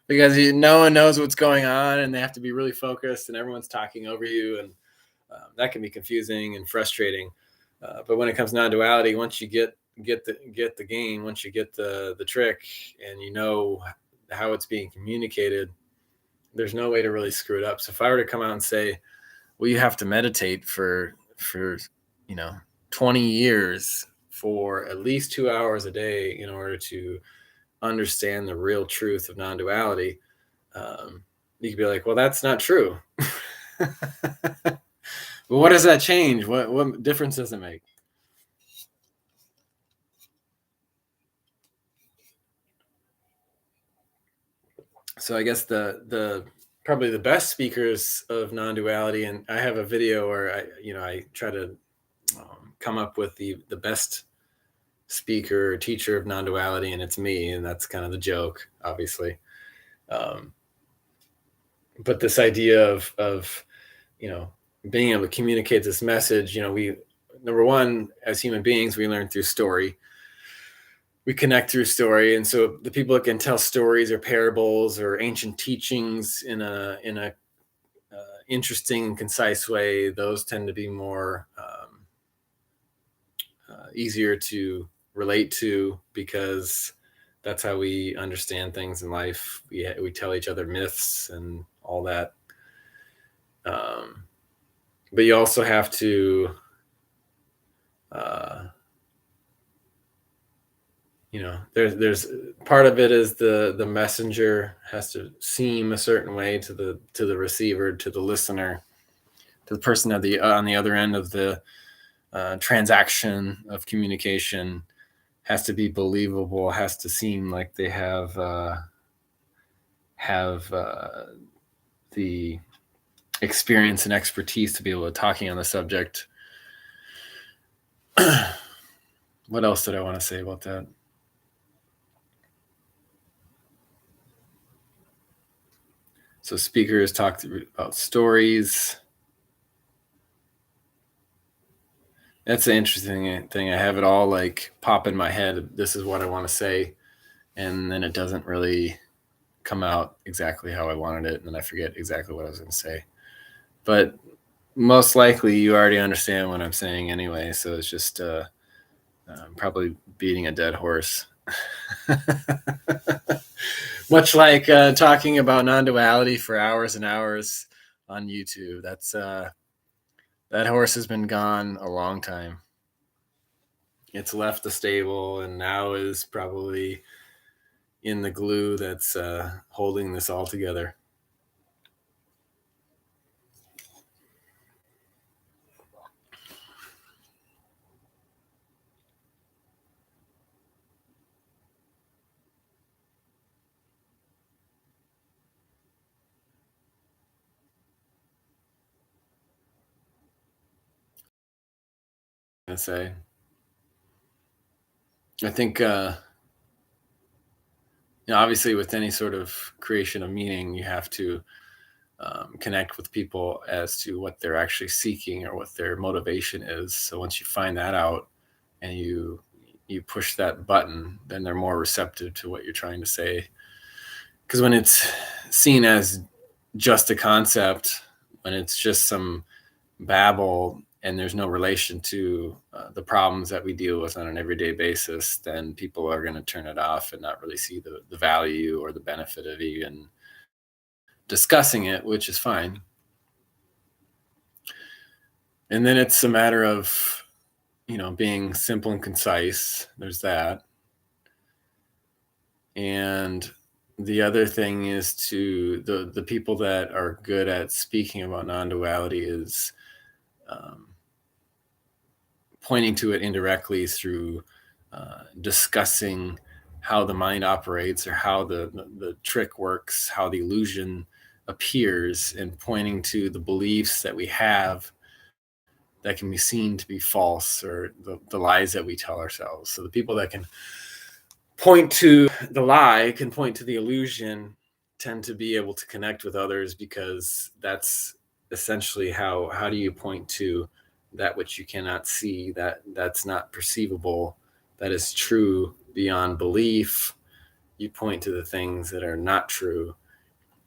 Because no one knows what's going on, and they have to be really focused, and everyone's talking over you, and that can be confusing and frustrating. But when it comes to non-duality, once you get the game, once you get the trick, and how it's being communicated, there's no way to really screw it up. So if I were to come out and say, well, you have to meditate for 20 years for at least 2 hours a day in order to understand the real truth of non-duality, you could be like, well, that's not true. But what does that change? What difference does it make? So I guess the probably the best speakers of non-duality, and I have a video where I try to come up with the best speaker or teacher of non-duality, and it's me, and that's kind of the joke, obviously. But this idea of being able to communicate this message, we, number one, as human beings, we learn through story. We connect through story, and so the people that can tell stories or parables or ancient teachings in a interesting and concise way, those tend to be more easier to relate to, because that's how we understand things in life. We tell each other myths and all that. But you also have to, there's part of it is the messenger has to seem a certain way to the receiver, to the listener, to the person on the other end of the transaction of communication. Has to be believable, has to seem like they have the experience and expertise to be able to talking on the subject. What else did I want to say about that? So speakers talk about stories. That's an interesting thing. I have it all like pop in my head. This is what I want to say. And then it doesn't really come out exactly how I wanted it. And then I forget exactly what I was going to say. But most likely you already understand what I'm saying anyway. So it's just probably beating a dead horse. Much like talking about non-duality for hours and hours on YouTube. That horse has been gone a long time. It's left the stable and now is probably in the glue that's holding this all together. I think obviously with any sort of creation of meaning, you have to connect with people as to what they're actually seeking or what their motivation is. So once you find that out and you push that button, then they're more receptive to what you're trying to say. Because when it's seen as just a concept, when it's just some babble and there's no relation to the problems that we deal with on an everyday basis, then people are going to turn it off and not really see the value or the benefit of even discussing it, which is fine. And then it's a matter of, being simple and concise. There's that. And the other thing is to the people that are good at speaking about non-duality is pointing to it indirectly through discussing how the mind operates or how the trick works, how the illusion appears, and pointing to the beliefs that we have that can be seen to be false, or the lies that we tell ourselves. So the people that can point to the lie, can point to the illusion, tend to be able to connect with others, because that's essentially how do you point to that which you cannot see, that's not perceivable, that is true beyond belief. You point to the things that are not true,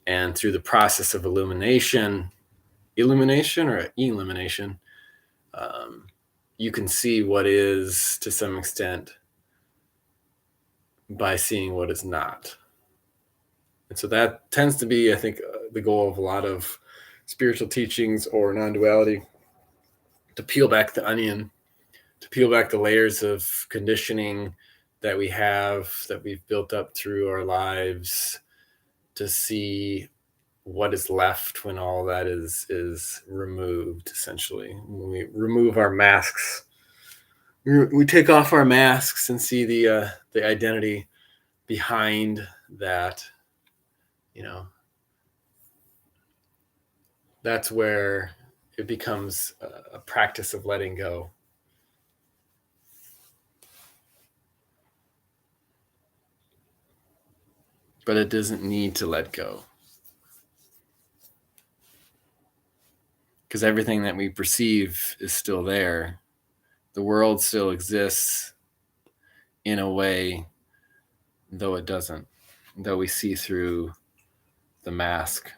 and through the process of illumination or elimination, you can see what is to some extent by seeing what is not. And so that tends to be, I think, the goal of a lot of spiritual teachings or non-duality, to peel back the onion, to peel back the layers of conditioning that we've built up through our lives, to see what is left when all that is removed. Essentially, when we remove our masks, we take off our masks and see the identity behind that. That's where it becomes a practice of letting go. But it doesn't need to let go, because everything that we perceive is still there. The world still exists in a way, though it doesn't, though we see through the mask.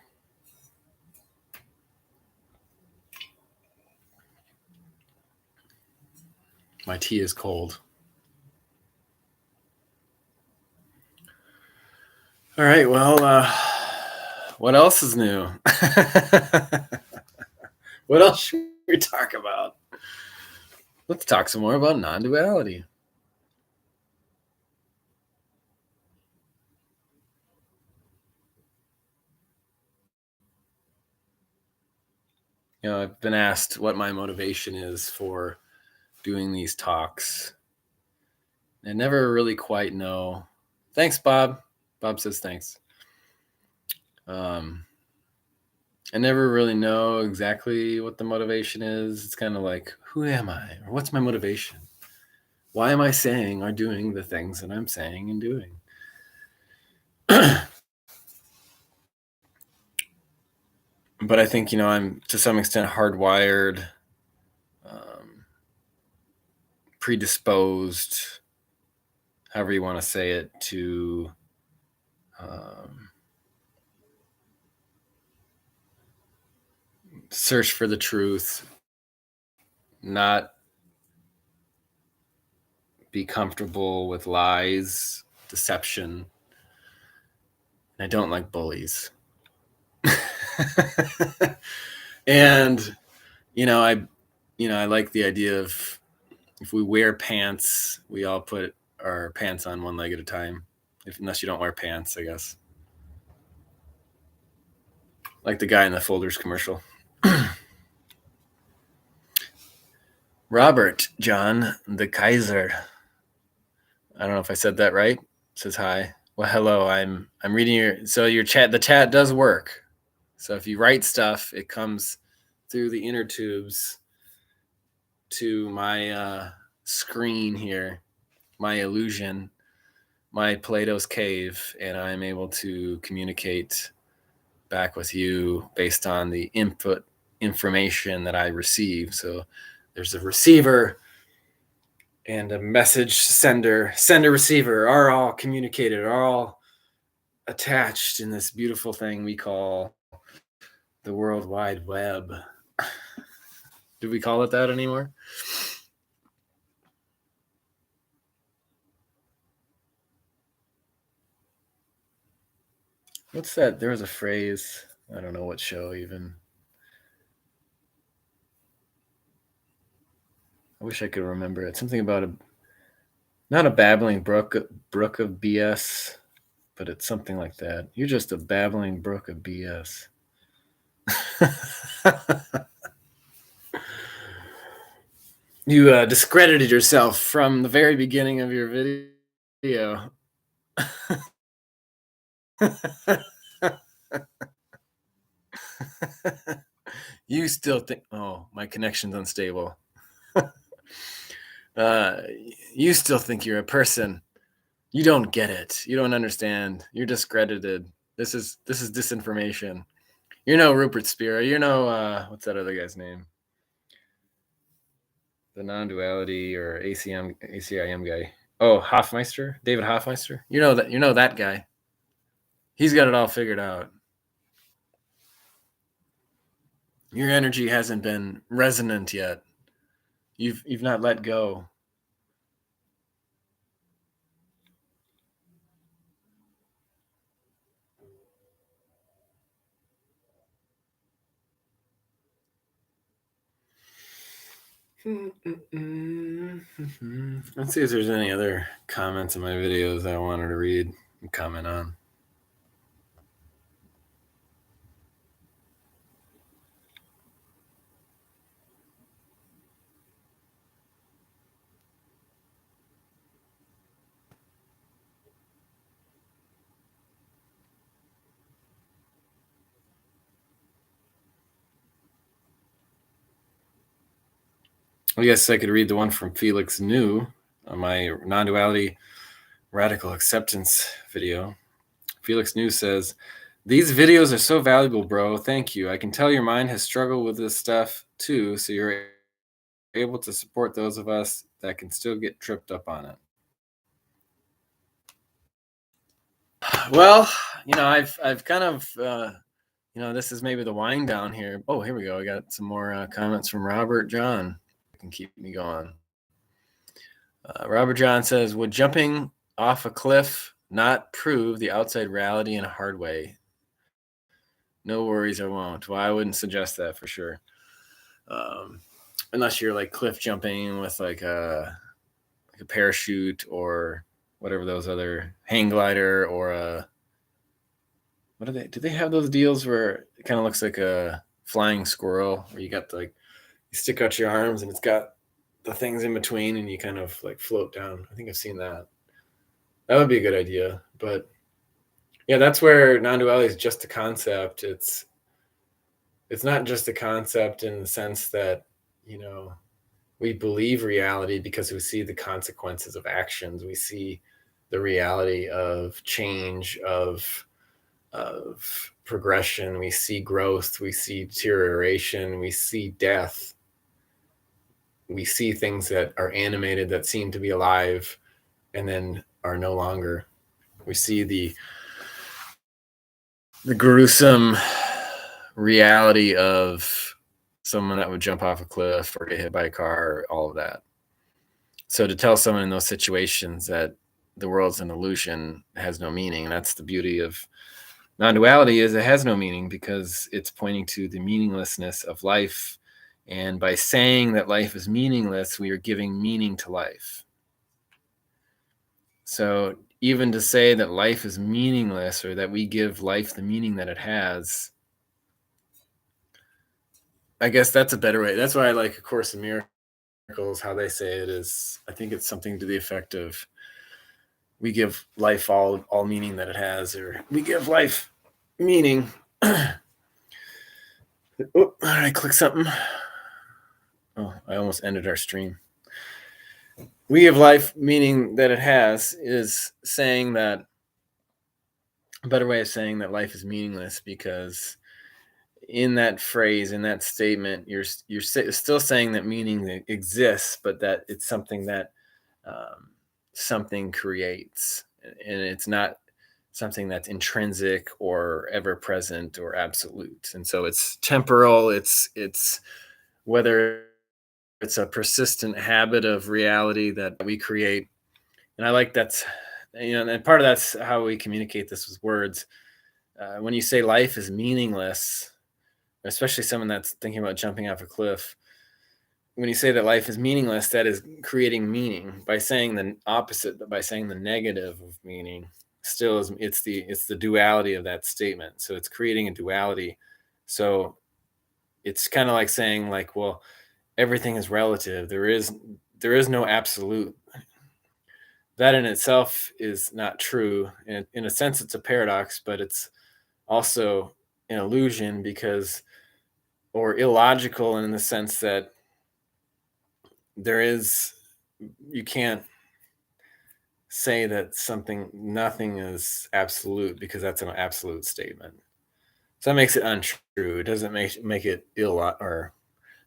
My tea is cold. All right, well, what else is new? What else should we talk about? Let's talk some more about non-duality. I've been asked what my motivation is for doing these talks. I never really quite know. Thanks, Bob. Bob says thanks. I never really know exactly what the motivation is. It's kind of like, who am I? Or what's my motivation? Why am I saying or doing the things that I'm saying and doing? But I think, I'm to some extent hardwired, predisposed, however you want to say it, to search for the truth, not be comfortable with lies, deception. I don't like bullies. And I like the idea of, if we wear pants, we all put our pants on one leg at a time, unless you don't wear pants, I guess. Like the guy in the Folders commercial. Robert John the Kaiser, I don't know if I said that right, says hi. Well, hello. I'm reading your chat. The chat does work. So if you write stuff, it comes through the inner tubes to my screen here, my illusion, my Plato's cave, and I'm able to communicate back with you based on the input information that I receive. So there's a receiver and a message sender receiver are all communicated, are all attached in this beautiful thing we call the World Wide Web. Do we call it that anymore? What's that? There was a phrase, I don't know what show even. I wish I could remember it. Something about not a babbling brook of BS, but it's something like that. You're just a babbling brook of BS. You discredited yourself from the very beginning of your video. You still think, oh, my connection's unstable. You still think you're a person. You don't get it. You don't understand. You're discredited. This is disinformation. You're no Rupert Spira. You're no what's that other guy's name? The non-duality or ACIM guy. Oh, Hoffmeister, David Hoffmeister. You know that guy. He's got it all figured out. Your energy hasn't been resonant yet. You've not let go. Let's see if there's any other comments in my videos I wanted to read and comment on. I guess I could read the one from Felix New on my non-duality radical acceptance video. Felix New says, "These videos are so valuable, bro. Thank you. I can tell your mind has struggled with this stuff too, so you're able to support those of us that can still get tripped up on it." Well, I've kind of this is maybe the wind down here. Oh, here we go. I got some more comments from Robert John. Can keep me going. Robert John says, "Would jumping off a cliff not prove the outside reality in a hard way?" No worries, I won't. Well, I wouldn't suggest that for sure. Unless you're like cliff jumping with like a parachute or whatever those other hang glider or a what are they? Do they have those deals where it kind of looks like a flying squirrel where you got you stick out your arms and it's got the things in between and you kind of like float down. I think I've seen that. That would be a good idea. But yeah, that's where non-duality is just a concept. It's not just a concept in the sense that, we believe reality because we see the consequences of actions. We see the reality of change, of progression. We see growth. We see deterioration. We see death. We see things that are animated, that seem to be alive, and then are no longer. We see the gruesome reality of someone that would jump off a cliff or get hit by a car, all of that. So to tell someone in those situations that the world's an illusion has no meaning. And that's the beauty of non-duality, is it has no meaning because it's pointing to the meaninglessness of life. And by saying that life is meaningless, we are giving meaning to life. So even to say that life is meaningless or that we give life the meaning that it has, I guess that's a better way. That's why I like A Course in Miracles, how they say it is. I think it's something to the effect of we give life all meaning that it has, or we give life meaning. Oh, I clicked something. Oh, I almost ended our stream. We give life meaning that it has is saying that a better way of saying that life is meaningless, because in that phrase, in that statement, you're still saying that meaning exists, but that it's something that something creates, and it's not something that's intrinsic or ever present or absolute. And so it's temporal. It's whether it's a persistent habit of reality that we create. And I like that's, and part of that's how we communicate this with words. When you say life is meaningless, especially someone that's thinking about jumping off a cliff, when you say that life is meaningless, that is creating meaning. By saying the opposite, but by saying the negative of meaning, still is it's the duality of that statement. So it's creating a duality. So it's kind of like saying like, well, everything is relative. There is no absolute. That in itself is not true. In a sense, it's a paradox, but it's also an illusion or illogical in the sense that you can't say that nothing is absolute, because that's an absolute statement. So that makes it untrue. It doesn't make it or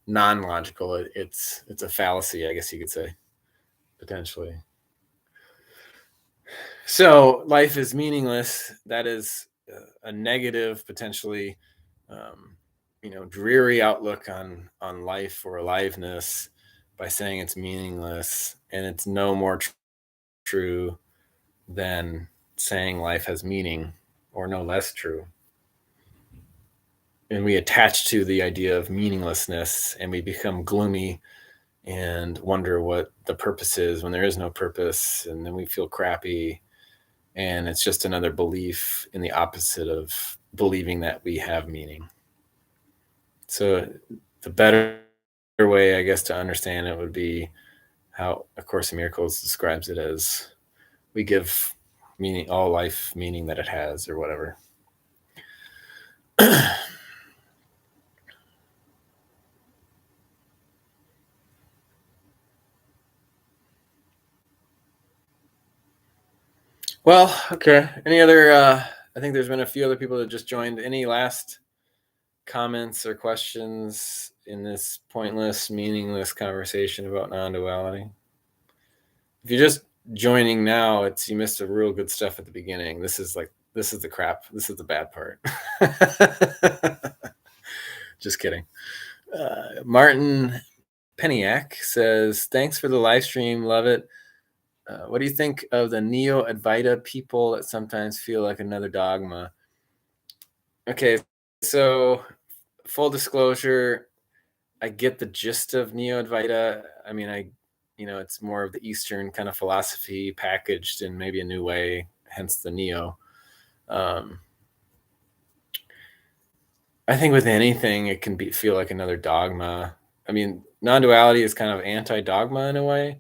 non-logical. It's a fallacy, I guess you could say, potentially. So life is meaningless. That is a negative, potentially, dreary outlook on life or aliveness, by saying it's meaningless, and it's no more true than saying life has meaning, or no less true. And we attach to the idea of meaninglessness, and we become gloomy and wonder what the purpose is when there is no purpose, and then we feel crappy, and it's just another belief in the opposite of believing that we have meaning. So the better way, I guess, to understand it would be how A Course in Miracles describes it as we give meaning, all life meaning that it has, or whatever. Well, okay. Any other? I think there's been a few other people that just joined. Any last comments or questions in this pointless, meaningless conversation about non-duality? If you're just joining now, you missed a real good stuff at the beginning. This is the crap. This is the bad part. Just kidding. Martin Peniak says, "Thanks for the live stream. Love it. What do you think of the Neo-Advaita people that sometimes feel like another dogma?" Okay, so full disclosure, I get the gist of Neo-Advaita. I mean, it's more of the Eastern kind of philosophy packaged in maybe a new way, hence the Neo. I think with anything, it can feel like another dogma. I mean, non-duality is kind of anti-dogma in a way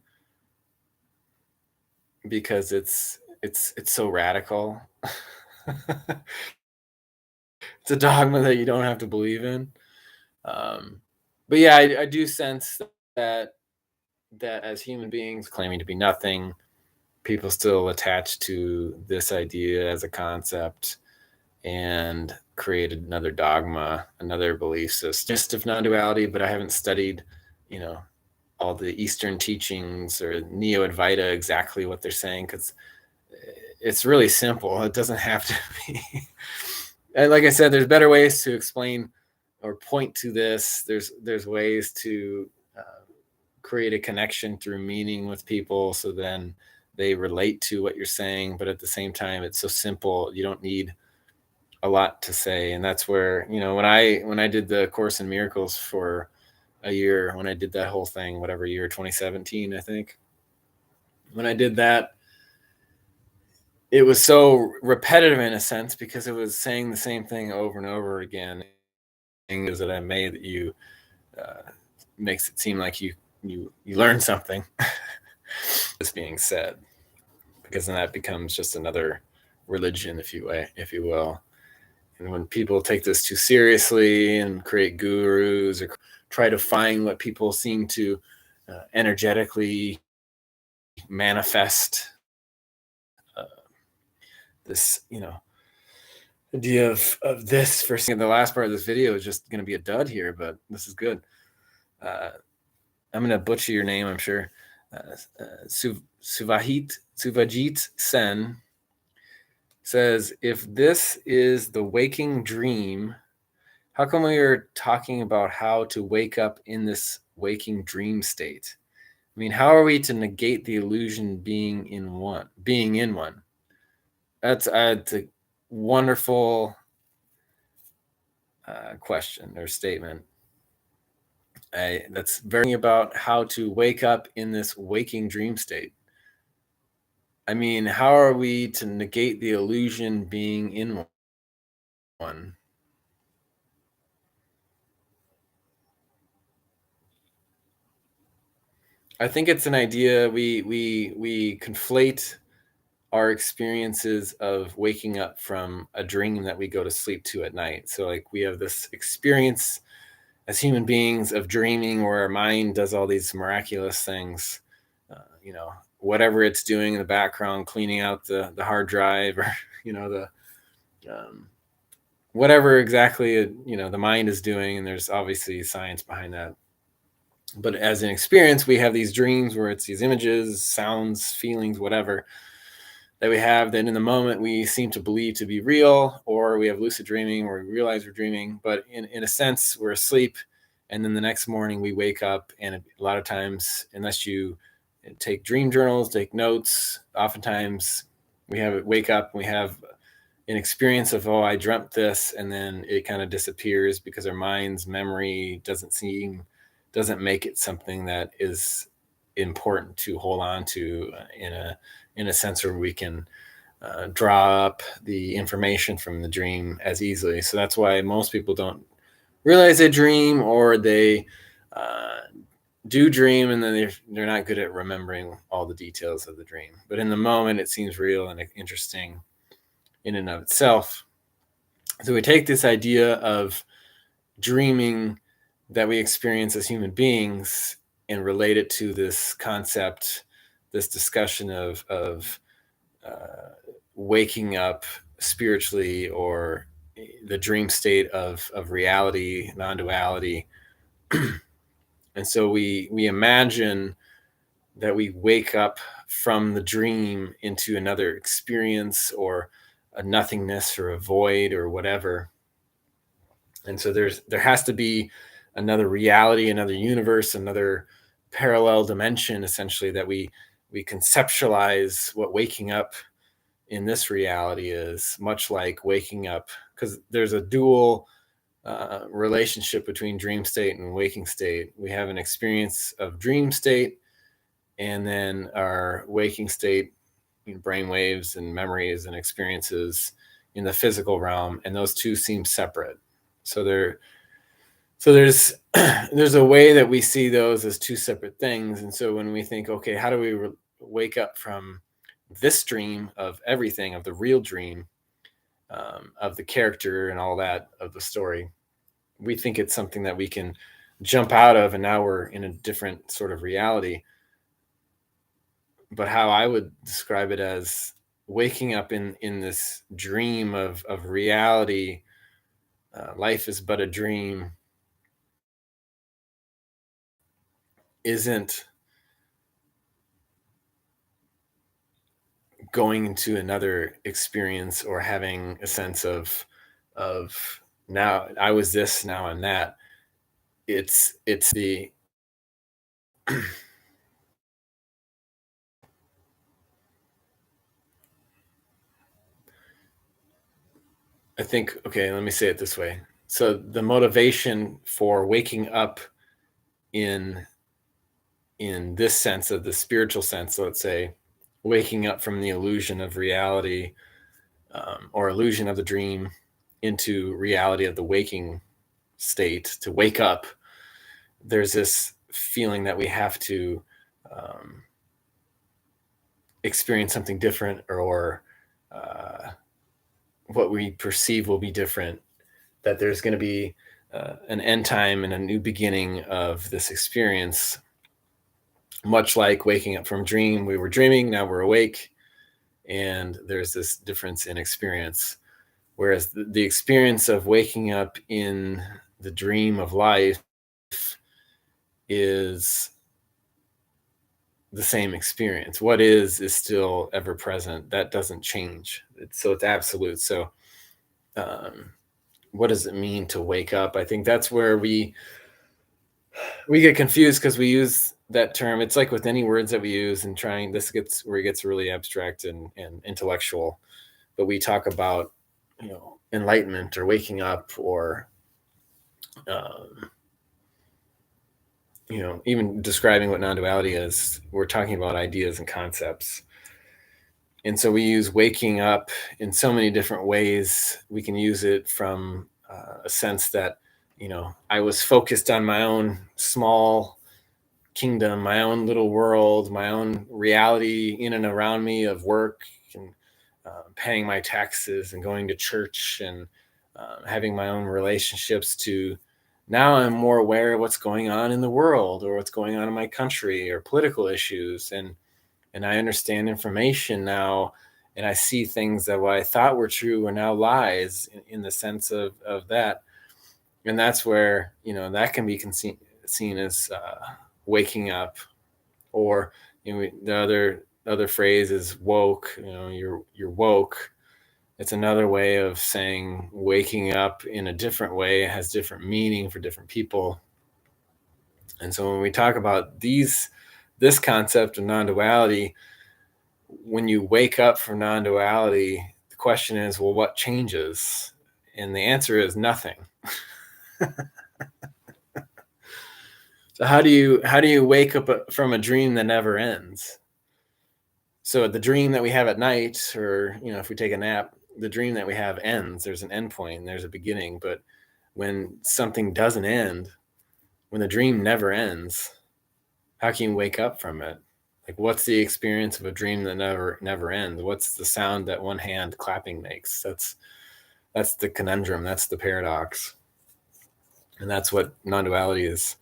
because it's so radical. It's a dogma that you don't have to believe in. But yeah, I do sense that as human beings claiming to be nothing, people still attach to this idea as a concept and created another dogma, another belief system. Just of non-duality, but I haven't studied, all the Eastern teachings or Neo-Advaita exactly what they're saying, because it's really simple. It doesn't have to be. And like I said, there's better ways to explain or point to this. There's ways to create a connection through meaning with people, so then they relate to what you're saying. But at the same time, it's so simple. You don't need a lot to say. And that's where, when I did the Course in Miracles for a year, when I did that whole thing, whatever year, 2017, I think, when I did that, it was so repetitive in a sense because it was saying the same thing over and over again. Things that I made that you makes it seem like you learn something is being said, because then that becomes just another religion, if you will. And when people take this too seriously and create gurus or try to find what people seem to energetically manifest, this, idea of this for the last part of this video is just going to be a dud here, but this is good. I'm going to butcher your name, I'm sure. Suvajit Sen says, if this is the waking dream, how come we are talking about how to wake up in this waking dream state? I mean, how are we to negate the illusion being in one? That's a wonderful question or statement. That's very about how to wake up in this waking dream state. I mean, how are we to negate the illusion being in one? I think it's an idea we conflate our experiences of waking up from a dream that we go to sleep to at night. So like we have this experience as human beings of dreaming where our mind does all these miraculous things, whatever it's doing in the background, cleaning out the hard drive, or, the whatever exactly, the mind is doing. And there's obviously science behind that. But as an experience, we have these dreams where it's these images, sounds, feelings, whatever that we have that in the moment we seem to believe to be real, or we have lucid dreaming where we realize we're dreaming, but in a sense we're asleep. And then the next morning we wake up, and a lot of times, unless you take dream journals, take notes, oftentimes wake up and we have an experience of, oh, I dreamt this, and then it kind of disappears because our mind's memory doesn't seem doesn't make it something that is important to hold on to in a sense where we can draw up the information from the dream as easily. So that's why most people don't realize they dream, or they uh, do dream, and then they're not good at remembering all the details of the dream. But in the moment, it seems real and interesting in and of itself. So we take this idea of dreaming that we experience as human beings and relate it to this concept, this discussion of waking up spiritually, or the dream state of reality, non-duality. And so we imagine that we wake up from the dream into another experience, or a nothingness, or a void, or whatever. And so there has to be another reality, another universe, another parallel dimension, essentially, that we conceptualize what waking up in this reality is, much like waking up, because there's a dual relationship between dream state and waking state. We have an experience of dream state, and then our waking state, brain waves and memories and experiences in the physical realm, and those two seem separate. So there's there's a way that we see those as two separate things. And so when we think, okay, how do we wake up from this dream of everything, of the real dream, of the character and all that of the story, we think it's something that we can jump out of, and now we're in a different sort of reality. But how I would describe it as waking up in this dream of reality, life is but a dream, isn't going into another experience, or having a sense of now I was this, now I'm that. It's the I think, okay, let me say it this way. So the motivation for waking up in this sense, of the spiritual sense, let's say, waking up from the illusion of reality, or illusion of the dream, into reality of the waking state, to wake up, there's this feeling that we have to experience something different, or what we perceive will be different, that there's going to be an end time and a new beginning of this experience. Much like waking up from dream, we were dreaming, now we're awake, and there's this difference in experience. Whereas the experience of waking up in the dream of life is the same experience. What is still ever present. That doesn't change. So it's absolute. So what does it mean to wake up? I think that's where we get confused, because we use that term. It's like with any words that we use, and this gets where it gets really abstract and intellectual. But we talk about, enlightenment, or waking up, or even describing what non-duality is. We're talking about ideas and concepts. And so we use waking up in so many different ways. We can use it from a sense that, I was focused on my own small kingdom, my own little world, my own reality in and around me of work, and paying my taxes, and going to church, and having my own relationships, to now I'm more aware of what's going on in the world, or what's going on in my country, or political issues. And I understand information now, and I see things that what I thought were true are now lies, in the sense of that. And that's where, that can be seen as waking up. Or, the other phrase is woke. You're woke. It's another way of saying waking up in a different way. It has different meaning for different people. And so when we talk about this concept of non-duality, when you wake up from non-duality, the question is, well, what changes? And the answer is nothing. So how do you wake up from a dream that never ends? So the dream that we have at night, or if we take a nap, the dream that we have ends. There's an end point and there's a beginning. But when something doesn't end, when the dream never ends, how can you wake up from it? Like, what's the experience of a dream that never ends? What's the sound that one hand clapping makes? That's the conundrum. That's the paradox, and that's what non-duality is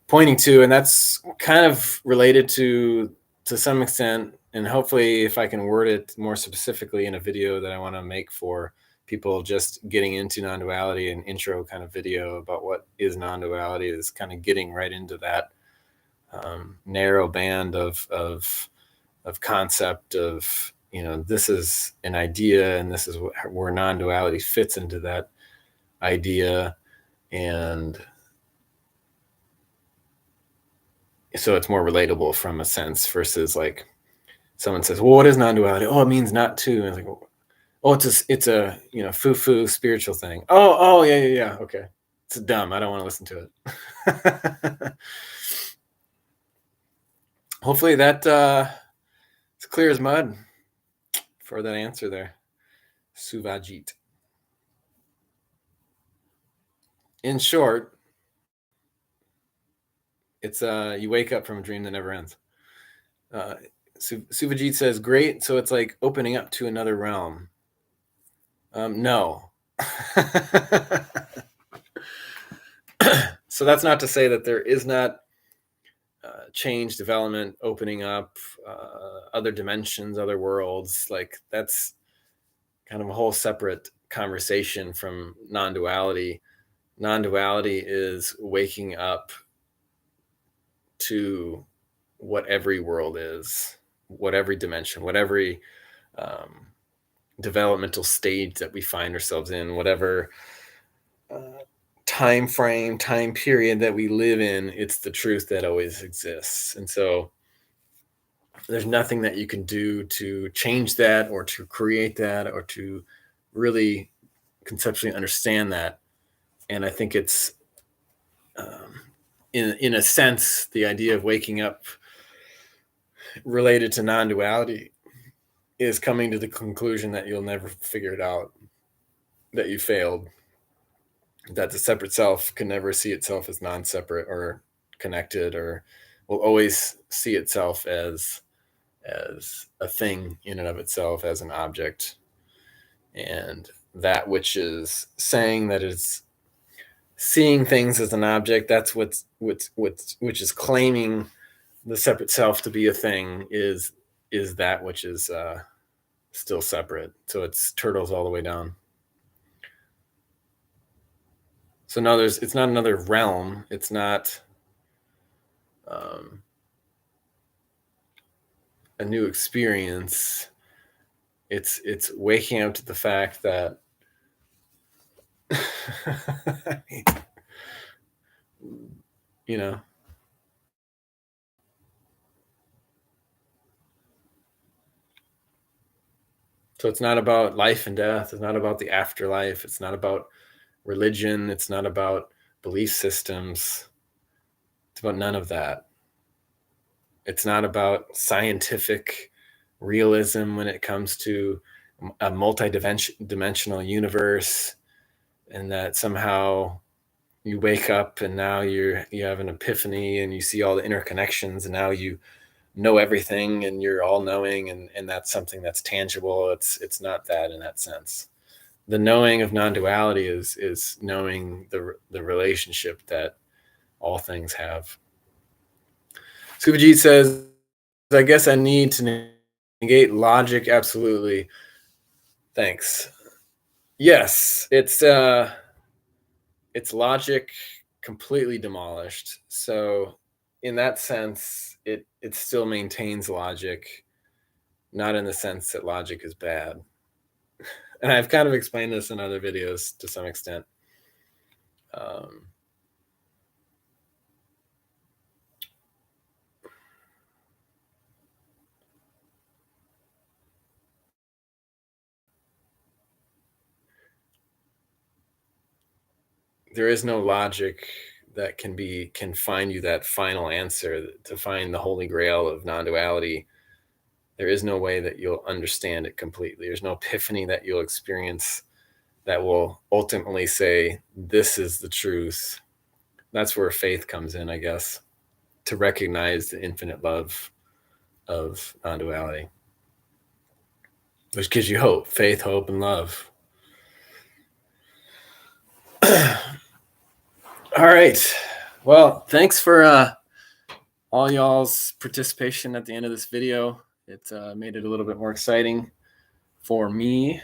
pointing to. And that's kind of related to some extent, and hopefully if I can word it more specifically in a video that I want to make for people just getting into non-duality, an intro kind of video about what is non-duality, is kind of getting right into that narrow band of concept of, this is an idea and this is where non-duality fits into that idea. And so it's more relatable from a sense, versus like someone says, well, what is non-duality? Oh, it means not two. And it's like, oh, it's a foo-foo spiritual thing. Oh, yeah. Okay. It's dumb. I don't want to listen to it. Hopefully that it's clear as mud for that answer there, Suvajit. In short, it's you wake up from a dream that never ends. Suvajit says, great. So it's like opening up to another realm. No. So that's not to say that there is not change, development, opening up, other dimensions, other worlds. Like, that's kind of a whole separate conversation from non-duality. Non-duality is waking up to what every world is, what every dimension, what every developmental stage that we find ourselves in, whatever time frame, time period that we live in. It's the truth that always exists. And so there's nothing that you can do to change that or to create that or to really conceptually understand that. And I think it's in a sense, the idea of waking up related to non-duality is coming to the conclusion that you'll never figure it out, that you failed, that the separate self can never see itself as non-separate or connected, or will always see itself as a thing in and of itself, as an object. And that which is saying that it's seeing things as an object, that's which is claiming the separate self to be a thing, is that which is still separate. So it's turtles all the way down. So no, it's not another realm. It's not a new experience. It's waking up to the fact that you know, so it's not about life and death. It's not about the afterlife. It's not about religion. It's not about belief systems. It's about none of that. It's not about scientific realism when it comes to a multi-dimensional universe, and that somehow you wake up and now you have an epiphany and you see all the interconnections and now you know everything and you're all knowing, and that's something that's tangible. It's not that in that sense. The knowing of non-duality is knowing the relationship that all things have. Subhajit says, I guess I need to negate logic. Absolutely. Thanks. Yes, it's logic completely demolished. So in that sense, it still maintains logic, not in the sense that logic is bad. And I've kind of explained this in other videos to some extent. There is no logic that can find you that final answer, to find the holy grail of non-duality. There is no way that you'll understand it completely. There's no epiphany that you'll experience that will ultimately say, this is the truth. That's where faith comes in, I guess, to recognize the infinite love of non-duality, which gives you hope, faith, hope, and love. All right. Well, thanks for all y'all's participation at the end of this video. It made it a little bit more exciting for me.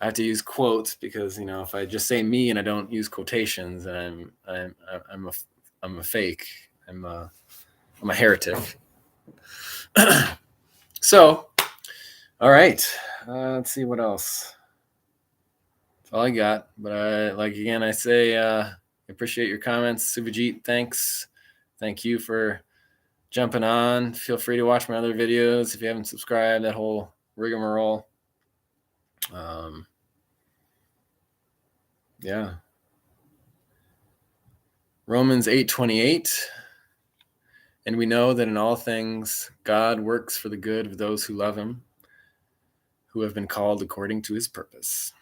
I have to use quotes because, you know, if I just say me and I don't use quotations, I'm a fake. I'm a heretic. So, all right. Let's see what else. That's all I got. But I say, appreciate your comments. Subhajit, thanks. Thank you for jumping on. Feel free to watch my other videos if you haven't subscribed. That whole rigmarole. Yeah. Romans 8:28. And we know that in all things God works for the good of those who love him, who have been called according to his purpose.